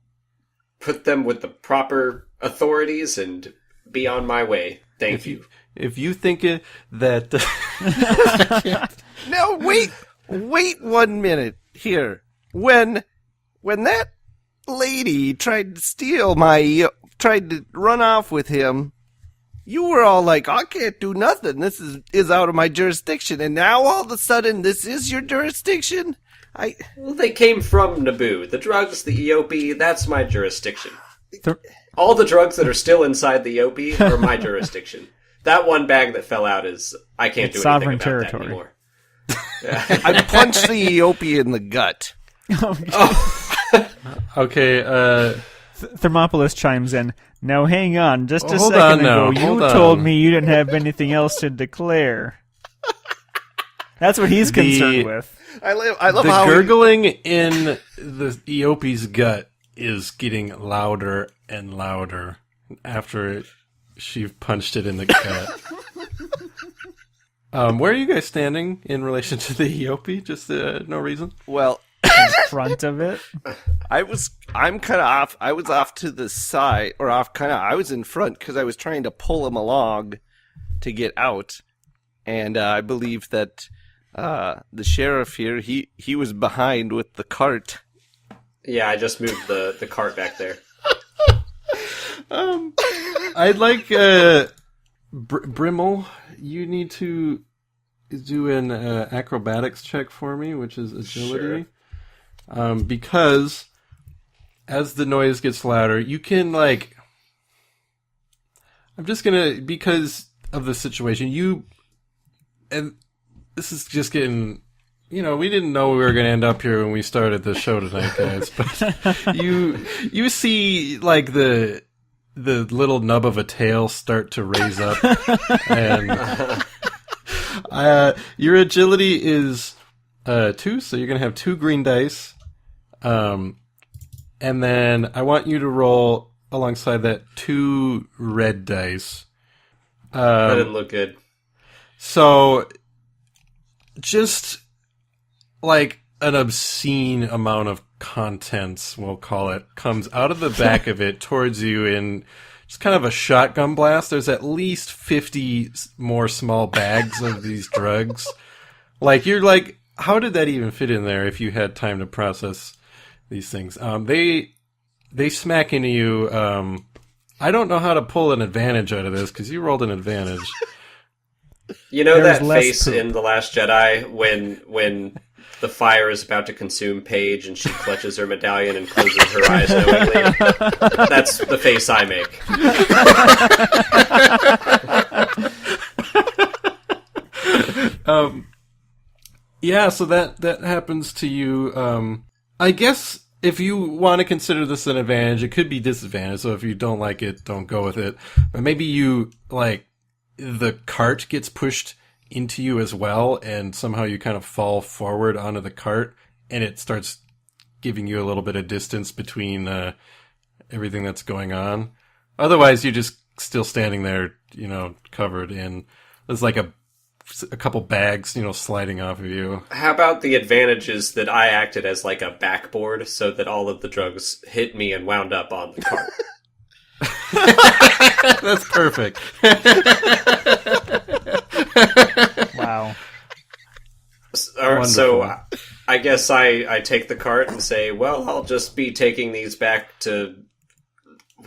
put them with the proper authorities and be on my way. Thank you. If you think that... No, wait 1 minute here. When that lady tried to run off with him, you were all like, I can't do nothing. This is out of my jurisdiction. And now all of a sudden, this is your jurisdiction? Well, they came from Naboo. The drugs, the Eopie, that's my jurisdiction. All the drugs that are still inside the Eopie are my jurisdiction. That one bag that fell out I can't do anything sovereign about territory. that anymore. I punched the Eopie in the gut. Okay, Thermopolis chimes in. Now hang on, just a Hold second on now, ago, you hold told on. me you didn't have anything else to declare. That's what he's concerned with. I love the how gurgling in the Eopie's gut is getting louder and louder after she punched it in the gut. Where are you guys standing in relation to the Eopie? Just no reason? well, In front of it. I'm kind of off. I was off to the side, or off kind of. I was in front because I was trying to pull him along to get out, and I believe that the sheriff here, he was behind with the cart. Yeah, I just moved the cart back there. I'd like Brimmel. You need to do an acrobatics check for me, which is agility. Because as the noise gets louder, you can I'm just gonna, because of the situation, and this is just getting, we didn't know we were gonna end up here when we started the show tonight, guys. But you see the little nub of a tail start to raise up, and your agility is 2, so you're gonna have 2 green dice. And then I want you to roll alongside that 2 red dice. That didn't look good. So, just like an obscene amount of contents, we'll call it, comes out of the back of it towards you in just kind of a shotgun blast. There's at least 50 more small bags of these drugs. You're like, how did that even fit in there if you had time to process these things? They smack into you. I don't know how to pull an advantage out of this because you rolled an advantage. You know There's that less face poop. in The Last Jedi when the fire is about to consume Paige and she clutches her medallion and closes her eyes knowingly? That's the face I make. Yeah, so that happens to you. I guess if you want to consider this an advantage, it could be disadvantage. So if you don't like it, don't go with it. But maybe you the cart gets pushed into you as well, and somehow you kind of fall forward onto the cart, and it starts giving you a little bit of distance between everything that's going on. Otherwise, you're just still standing there, covered in. There's like a couple bags, sliding off of you. How about the advantage is that I acted as like a backboard so that all of the drugs hit me and wound up on the cart? That's perfect. Wow. So I guess I take the cart and say, well, I'll just be taking these back to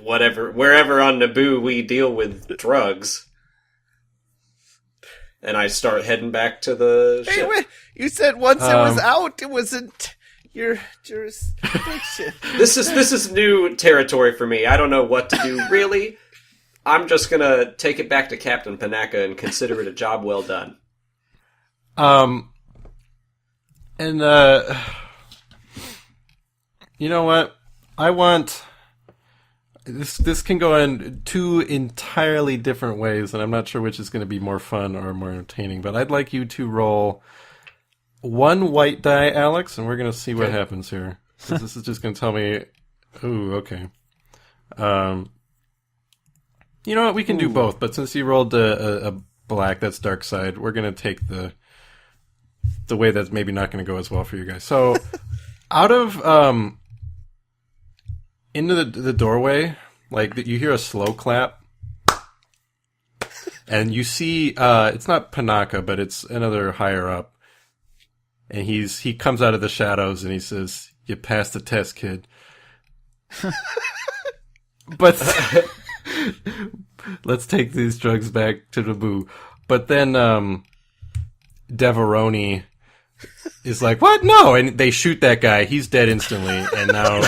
wherever on Naboo we deal with drugs. And I start heading back to the ship. Wait, you said once it was out, it wasn't your jurisdiction. This is new territory for me. I don't know what to do, really. I'm just gonna take it back to Captain Panaka and consider it a job well done. And you know what? I want this can go in two entirely different ways, and I'm not sure which is going to be more fun or more entertaining. But I'd like you to roll one white die, Alex, and we're going to see what happens here. This is just going to tell me. Ooh, okay. You know what? We can do both, but since you rolled a black, that's dark side. We're going to take the way that's maybe not going to go as well for you guys. So, out of into the doorway, you hear a slow clap, and you see it's not Panaka, but it's another higher up, and he comes out of the shadows and he says, "You passed the test, kid." But let's take these drugs back to Naboo. But then Deveroni is like, "What? No!" And they shoot that guy. He's dead instantly. And now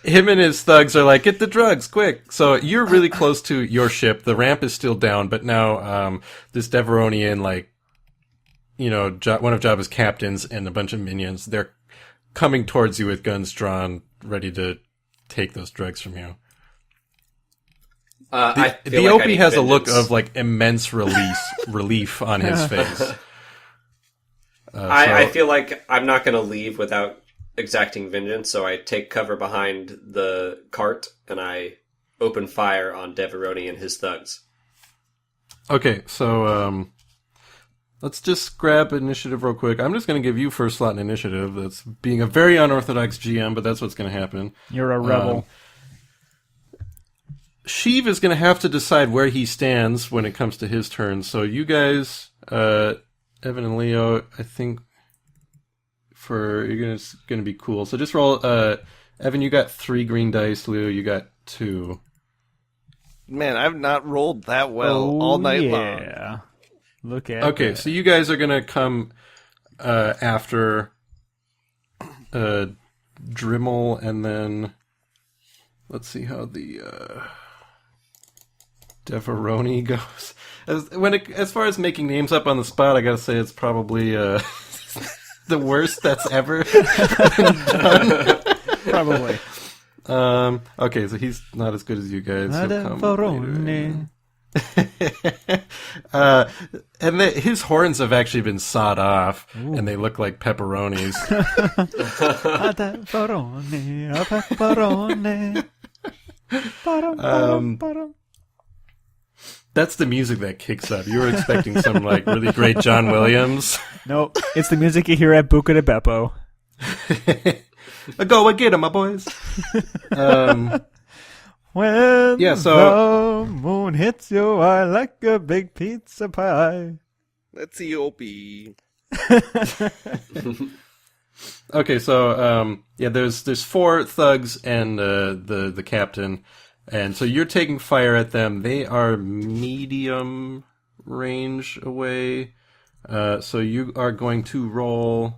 him and his thugs are like, "Get the drugs, quick!" So you're really close to your ship. The ramp is still down, but now this Deveronian, one of Jabba's captains and a bunch of minions, they're coming towards you with guns drawn, ready to take those drugs from you. The Eopie has a look of immense relief on his face. I feel like I'm not going to leave without exacting vengeance, so I take cover behind the cart and I open fire on Deveroni and his thugs. Okay, so let's just grab initiative real quick. I'm just going to give you first slot in initiative. That's being a very unorthodox GM, but that's what's going to happen. You're a rebel. Sheev is going to have to decide where he stands when it comes to his turn. So you guys, Evan and Leo, I think you're going to be cool. So just roll. Evan, you got 3 green dice. Leo, you got 2. Man, I've not rolled that well all night long. Yeah. Look at Okay, so you guys are going to come after Dremel, and then let's see how the Deveroni goes. As far as making names up on the spot, I gotta say it's probably the worst that's ever been done. Probably. Okay, so he's not as good as you guys. And his horns have actually been sawed off, and they look like pepperonis. That's the music that kicks up. You were expecting some really great John Williams. Nope, it's the music you hear at Buca de Beppo. Go and get 'em, my boys. When so the moon hits your eye like a big pizza pie. That's Eopie. Okay, so there's 4 thugs and the captain, and so you're taking fire at them. They are medium range away, so you are going to roll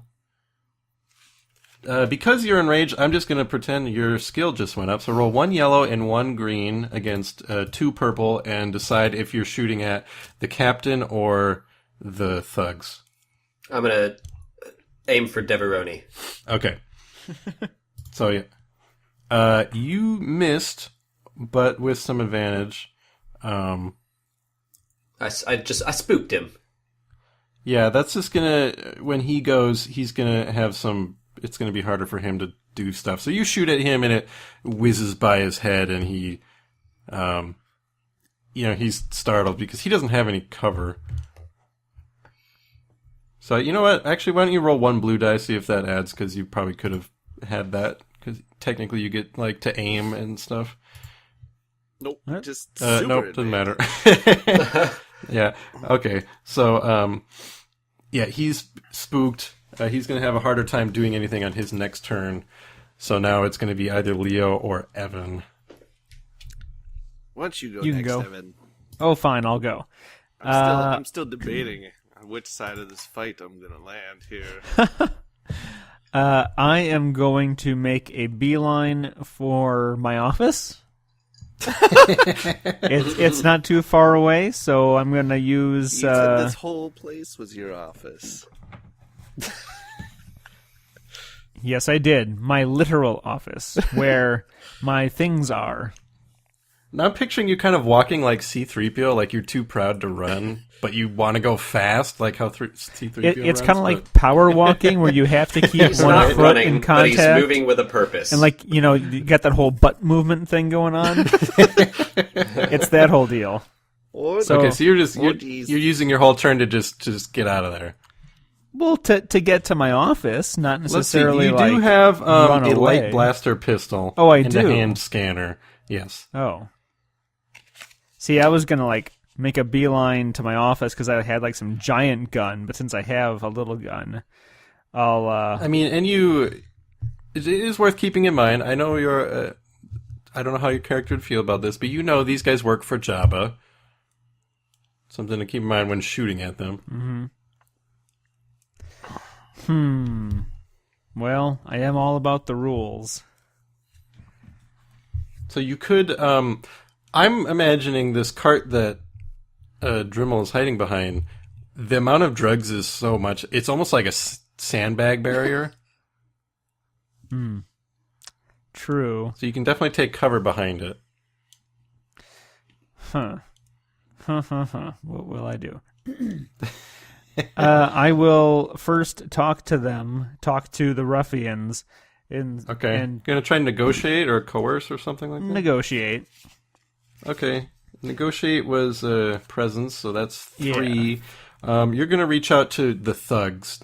because you're enraged, I'm just going to pretend your skill just went up. So roll 1 yellow and 1 green against 2 purple and decide if you're shooting at the captain or the thugs. I'm going to aim for Deveroni. Okay. So, yeah. You missed, but with some advantage. I spooked him. Yeah, that's just gonna, when he goes, he's gonna have some, it's gonna be harder for him to do stuff. So you shoot at him and it whizzes by his head and he, he's startled because he doesn't have any cover. So, you know what? Actually, why don't you roll 1 blue die, see if that adds, because you probably could have had that, because technically you get, to aim and stuff. Nope, just super nope, doesn't matter. Yeah, okay. So, he's spooked. He's going to have a harder time doing anything on his next turn. So now it's going to be either Leo or Evan. Why don't you go You can next, go. Evan? Oh, fine, I'll go. I'm still debating on which side of this fight I'm going to land here. I am going to make a beeline for my office. It's not too far away, so I'm going to use... You said this whole place was your office. Yes, I did. My literal office, where my things are. Now I'm picturing you kind of walking like C-3PO, like you're too proud to run, but you want to go fast, like how C-3PO runs. It's kind of like power walking, where you have to keep He's one not foot running, in but he's contact. moving with a purpose. And you got that whole butt movement thing going on. It's that whole deal. Okay, so you're using your whole turn to just get out of there. Well, to get to my office, not Let's see, necessarily you do have run a away. light blaster pistol. Oh, I and do. a hand scanner. Yes. Oh. See, I was gonna make a beeline to my office because I had some giant gun, but since I have a little gun, I'll. I mean, and it is worth keeping in mind. I know you're. I don't know how your character would feel about this, but these guys work for Jabba. Something to keep in mind when shooting at them. Mm-hmm. Well, I am all about the rules. So you could. I'm imagining this cart that Dremel is hiding behind. The amount of drugs is so much. It's almost like a sandbag barrier. True. So you can definitely take cover behind it. Huh. What will I do? I will first talk to the ruffians. Okay. And Gonna try and negotiate or coerce or something like that? negotiate. Okay. Negotiate was presence, so that's 3. You're going to reach out to the thugs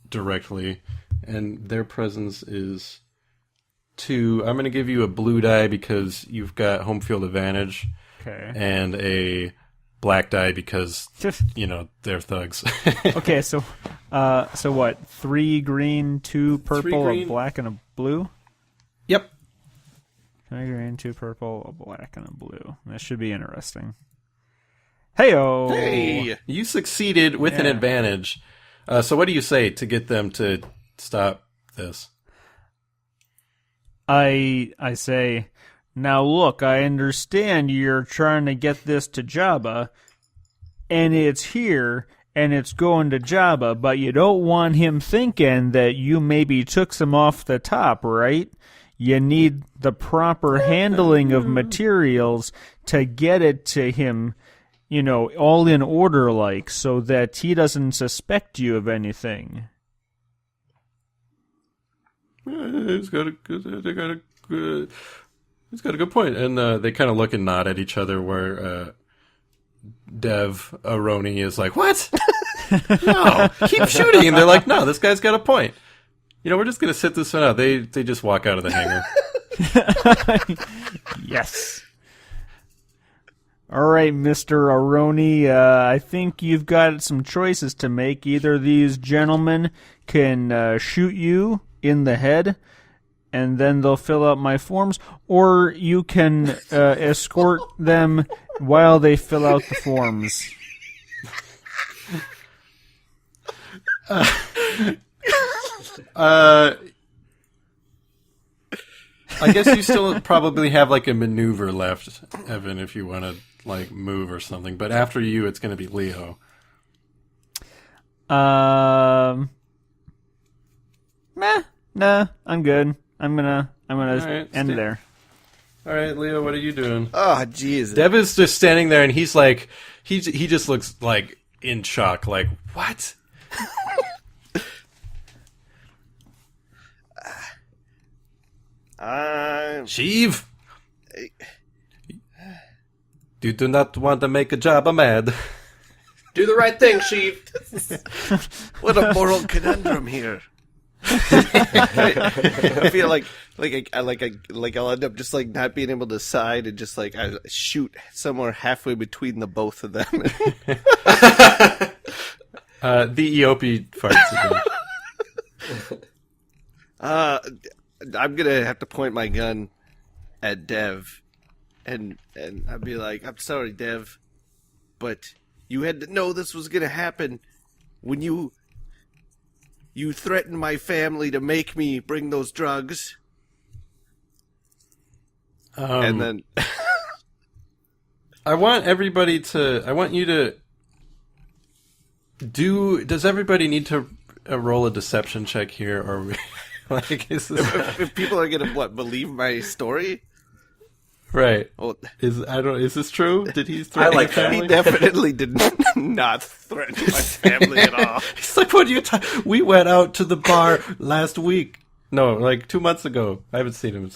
directly, and their presence is 2. I'm going to give you a blue die because you've got home field advantage. Okay. And a black die because, they're thugs. Okay, so what? 3 green, 2 purple, 3 green. a black, and a blue? Yep. 3 green, 2 purple, a black, and a blue. That should be interesting. Hey-o! Hey! You succeeded with an advantage. So what do you say to get them to stop this? I say, now look, I understand you're trying to get this to Jabba, and it's here, and it's going to Jabba, but you don't want him thinking that you maybe took some off the top, right? You need the proper handling of materials to get it to him, all in order so that he doesn't suspect you of anything. He's got a good point. And they kind of look and nod at each other where Dev Aroni is like, what? No, keep shooting. And they're like, no, this guy's got a point. We're just going to sit this one out. They just walk out of the hangar. Yes. All right, Mr. Aroni, I think you've got some choices to make. Either these gentlemen can shoot you in the head, and then they'll fill out my forms, or you can escort them while they fill out the forms. I guess you still probably have like a maneuver left, Evan, if you want to like move or something. But after you, it's going to be Leo. Nah, I'm good. I'm gonna right, end there. All right, Leo, what are you doing? Oh, jeez. Dev is just standing there, and he's like, he just looks like in shock, like what? Sheev, you do not want to make a Jabba mad. Do the right thing, Sheev. What a moral conundrum here. I feel like I'll end up just like not being able to decide and just like I shoot somewhere halfway between the both of them. The Eopie farts again. I'm gonna have to point my gun at Dev, and I'd be like, "I'm sorry, Dev, but you had to know this was gonna happen when you threatened my family to make me bring those drugs." And then I want you to does everybody need to roll a deception check here, or like is this if people are gonna believe my story? right? Well, Is this true? Did he threaten like the that. family? he definitely did not threaten my family at all. He's like, what are you we went out to the bar last week. No, like 2 months ago. I haven't seen him.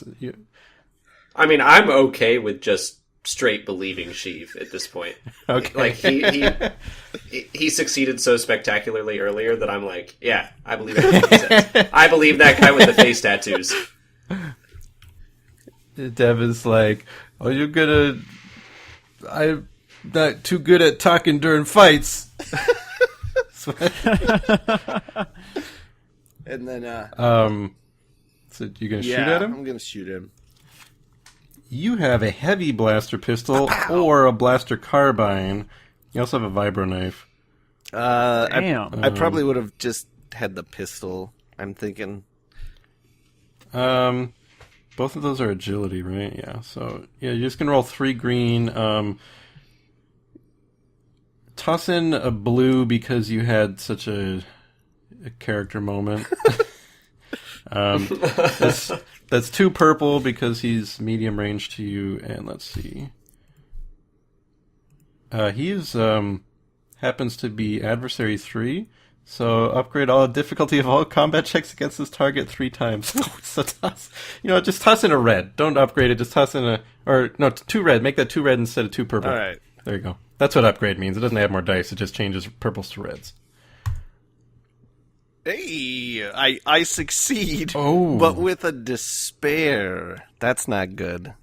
I mean, I'm okay with just straight believing Sheev at this point. Okay. Like he succeeded so spectacularly earlier that I'm like, yeah, I believe everything he says. I believe that guy with the face tattoos. Dev is like, oh, I'm not too good at talking during fights. And then So you're gonna shoot at him? I'm gonna shoot him. You have a heavy blaster pistol or a blaster carbine. You also have a vibro knife. Damn. I probably would have just had the pistol, I'm thinking. Both of those are agility, right? Yeah. So yeah, you're just gonna roll 3 green. Toss in a blue because you had such a character moment. That's 2 purple because he's medium range to you, and let's see. He's happens to be adversary 3, so upgrade all difficulty of all combat checks against this target 3 times. So just toss in a red. Don't upgrade it. Just toss in 2 red. Make that 2 red instead of 2 purple. All right. There you go. That's what upgrade means. It doesn't add more dice. It just changes purples to reds. Hey, I succeed, Oh. but with a despair. That's not good.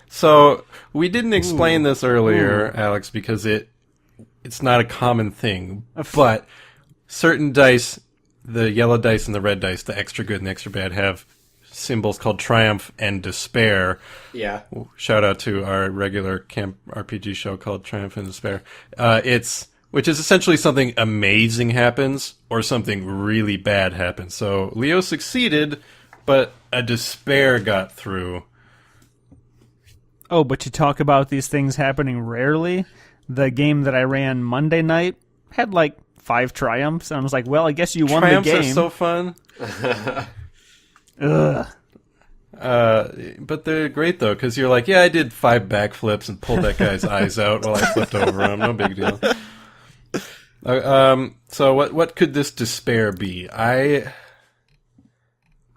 So we didn't explain this earlier, Alex, because it's not a common thing. But certain dice, the yellow dice and the red dice, the extra good and the extra bad, have symbols called triumph and despair. Yeah. Shout out to our regular camp RPG show called Triumph and Despair. Which is essentially something amazing happens or something really bad happens. So Leo succeeded, but a despair got through. Oh, but you talk about these things happening rarely. The game that I ran Monday night had like 5 triumphs, and I was like, well, I guess you won Triumphs the game. are so fun. Ugh. But they're great, though, because you're like, yeah, I did 5 backflips and pulled that guy's eyes out while I flipped over him. No big deal. So what could this despair be? I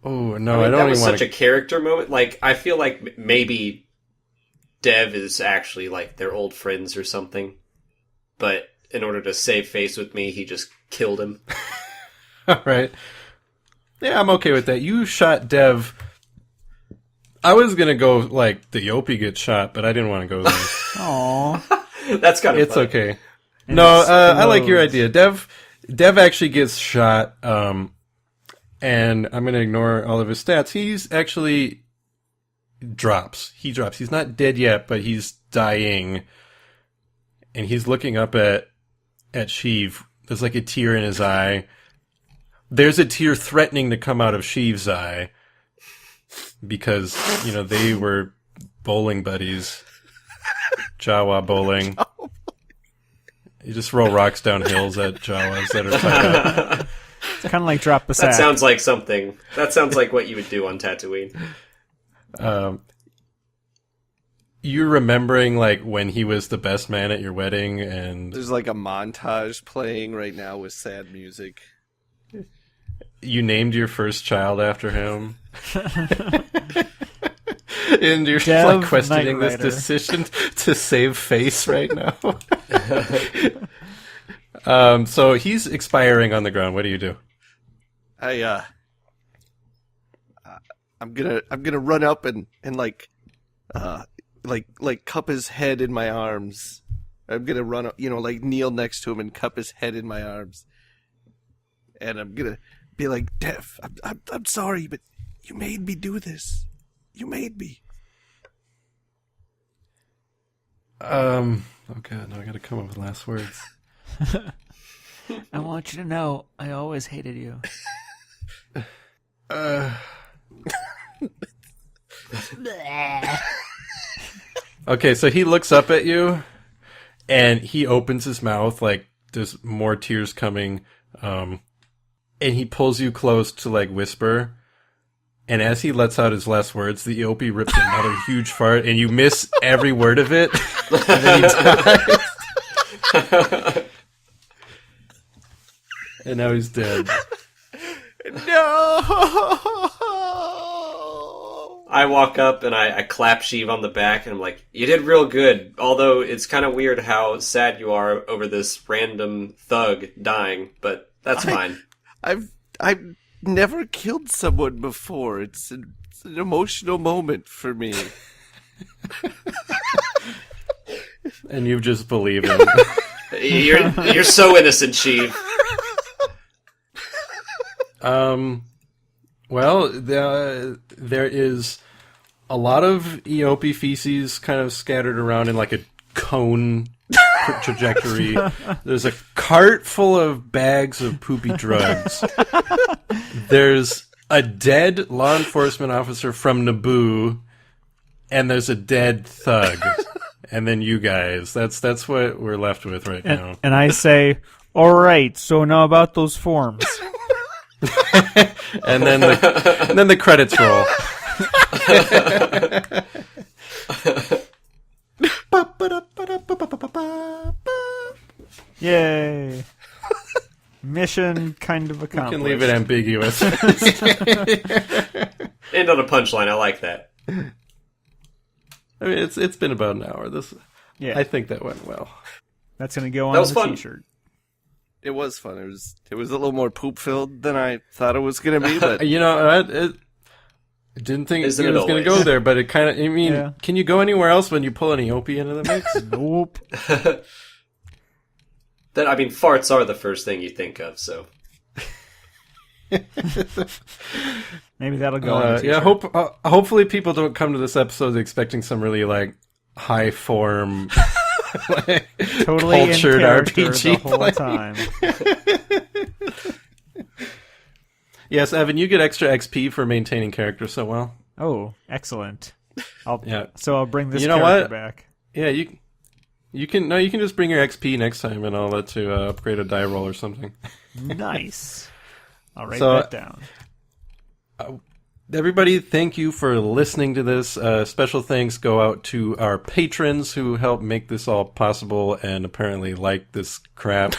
don't that even was want such a character moment. Like, I feel like maybe Dev is actually like their old friends or something, but in order to save face with me, he just killed him. All right. Yeah, I'm okay with that. You shot Dev. I was gonna go like the Eopie gets shot, but I didn't want to go there. Aww. That's kind of It's funny. okay. No, I like your idea. Dev actually gets shot, and I'm going to ignore all of his stats. He's actually drops. He drops. He's not dead yet, but he's dying, and he's looking up at Sheev. There's like a tear in his eye. There's a tear threatening to come out of Sheev's eye. because, you know, they were bowling buddies. Jawa bowling. You just roll rocks down hills at Jawas that are tied up. It's kind of like drop the sack. That sounds like something. That sounds like what you would do on Tatooine. You're remembering, like, when he was the best man at your wedding, and There's like a montage playing right now with sad music. you named your first child after him. And you're Dev, like questioning Knight this Rider. decision to save face right now. So he's expiring on the ground. What do you do? I'm gonna run up and cup his head in my arms. I'm gonna run up, like kneel next to him and cup his head in my arms. And I'm gonna be like, Dev, I'm sorry, but you made me do this. You made me. Oh god, now I gotta come up with last words. I want you to know, I always hated you. Okay, so he looks up at you, and he opens his mouth like there's more tears coming, and he pulls you close to like whisper. And as he lets out his last words, the Eopie rips another huge fart, and you miss every word of it. And then he dies. And now he's dead. No. I walk up and I clap Sheev on the back, and I'm like, you did real good. Although it's kind of weird how sad you are over this random thug dying, but that's fine. I've never killed someone before. It's an emotional moment for me. And you just believe him. You're so innocent, Sheev. Well, there is a lot of Eopie feces kind of scattered around in like a cone trajectory. There's a cart full of bags of poopy drugs. There's a dead law enforcement officer from Naboo, and there's a dead thug. And then you guys. That's what we're left with right now. And I say, all right, so now about those forms. And then the credits roll. Yay. Mission kind of You accomplished. can leave it ambiguous. End on a punchline. I like that. I mean, it's been about an hour. Yeah. I think that went well. That's going to go on That was the fun. t-shirt. It was fun. It was a little more poop filled than I thought it was gonna be, but You know, I didn't think Isn't it it was going to always? go there, but it kind of. I mean, Yeah. Can you go anywhere else when you pull an Eopie into the mix? Nope. Farts are the first thing you think of, so. Maybe that'll go on the Yeah. t-shirt. Hopefully, people don't come to this episode expecting some really like high form, like, Totally in cultured character RPG the whole play. time. Yes, Evan, you get extra XP for maintaining character so well. Oh, excellent. Yeah. So I'll bring this You know character what? back. Yeah, you can just bring your XP next time, and I'll let you upgrade a die roll or something. Nice. I'll write So, that down. Everybody, thank you for listening to this. Special thanks go out to our patrons who helped make this all possible and apparently like this crap.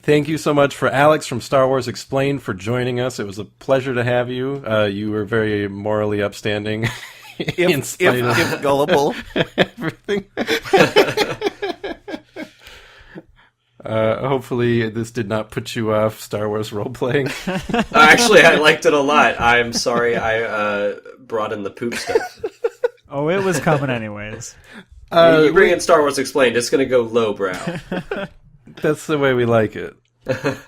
Thank you so much for Alex from Star Wars Explained for joining us. It was a pleasure to have you. You were very morally upstanding. In spite of if gullible. everything. Hopefully this did not put you off Star Wars role-playing. Actually, I liked it a lot. I'm sorry I brought in the poop stuff. Oh, it was coming anyways. You bring in Star Wars Explained, it's going to go lowbrow. That's the way we like it.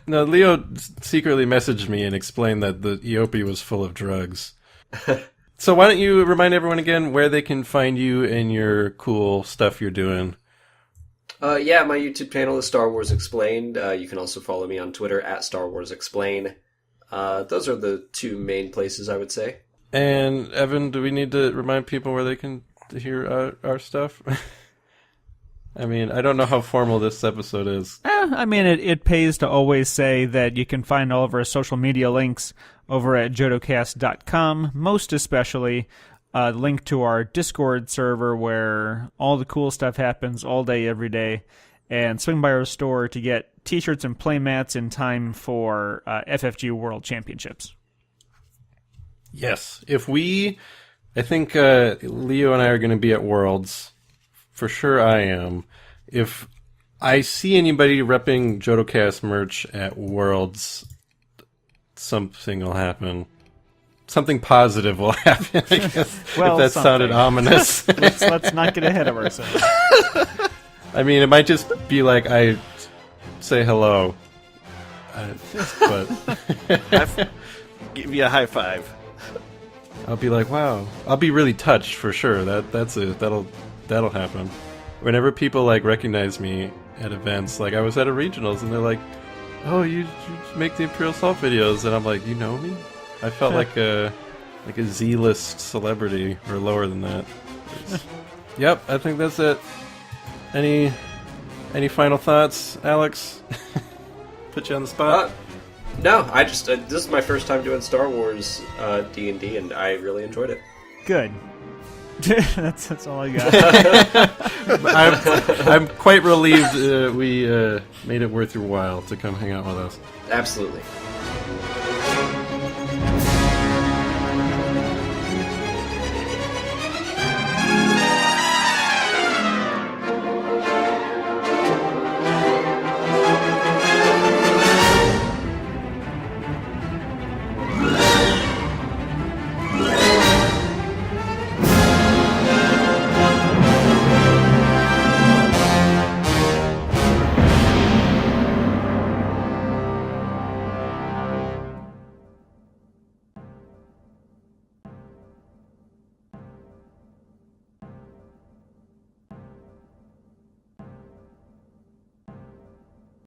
No, Leo secretly messaged me and explained that the Eopie was full of drugs. So why don't you remind everyone again where they can find you and your cool stuff you're doing? Yeah, my YouTube channel is Star Wars Explained. You can also follow me on Twitter at Star Wars Explain. Those are the two main places I would say. And Evan, do we need to remind people where they can hear our stuff? I mean, I don't know how formal this episode is. I mean, it pays to always say that you can find all of our social media links over at jodocast.com, most especially a link to our Discord server where all the cool stuff happens all day, every day, and swing by our store to get t-shirts and playmats in time for FFG World Championships. Yes. I think Leo and I are going to be at Worlds. For sure I am. If I see anybody repping JodoCast merch at Worlds, something will happen. Something positive will happen, I guess, Well, if that sounded ominous. let's not get ahead of ourselves. I mean, it might just be like I say hello. But Give you a high five. I'll be like, wow. I'll be really touched for sure. That's it. That'll happen. Whenever people like recognize me at events, like I was at a regionals and they're like, "Oh, you make the Imperial Assault videos," and I'm like, "You know me?" I felt like a Z-list celebrity, or lower than that. Yep, I think that's it. Any final thoughts, Alex? Put you on the spot. No, I just this is my first time doing Star Wars D&D, and I really enjoyed it. Good. that's all I got. I'm quite relieved we made it worth your while to come hang out with us. Absolutely.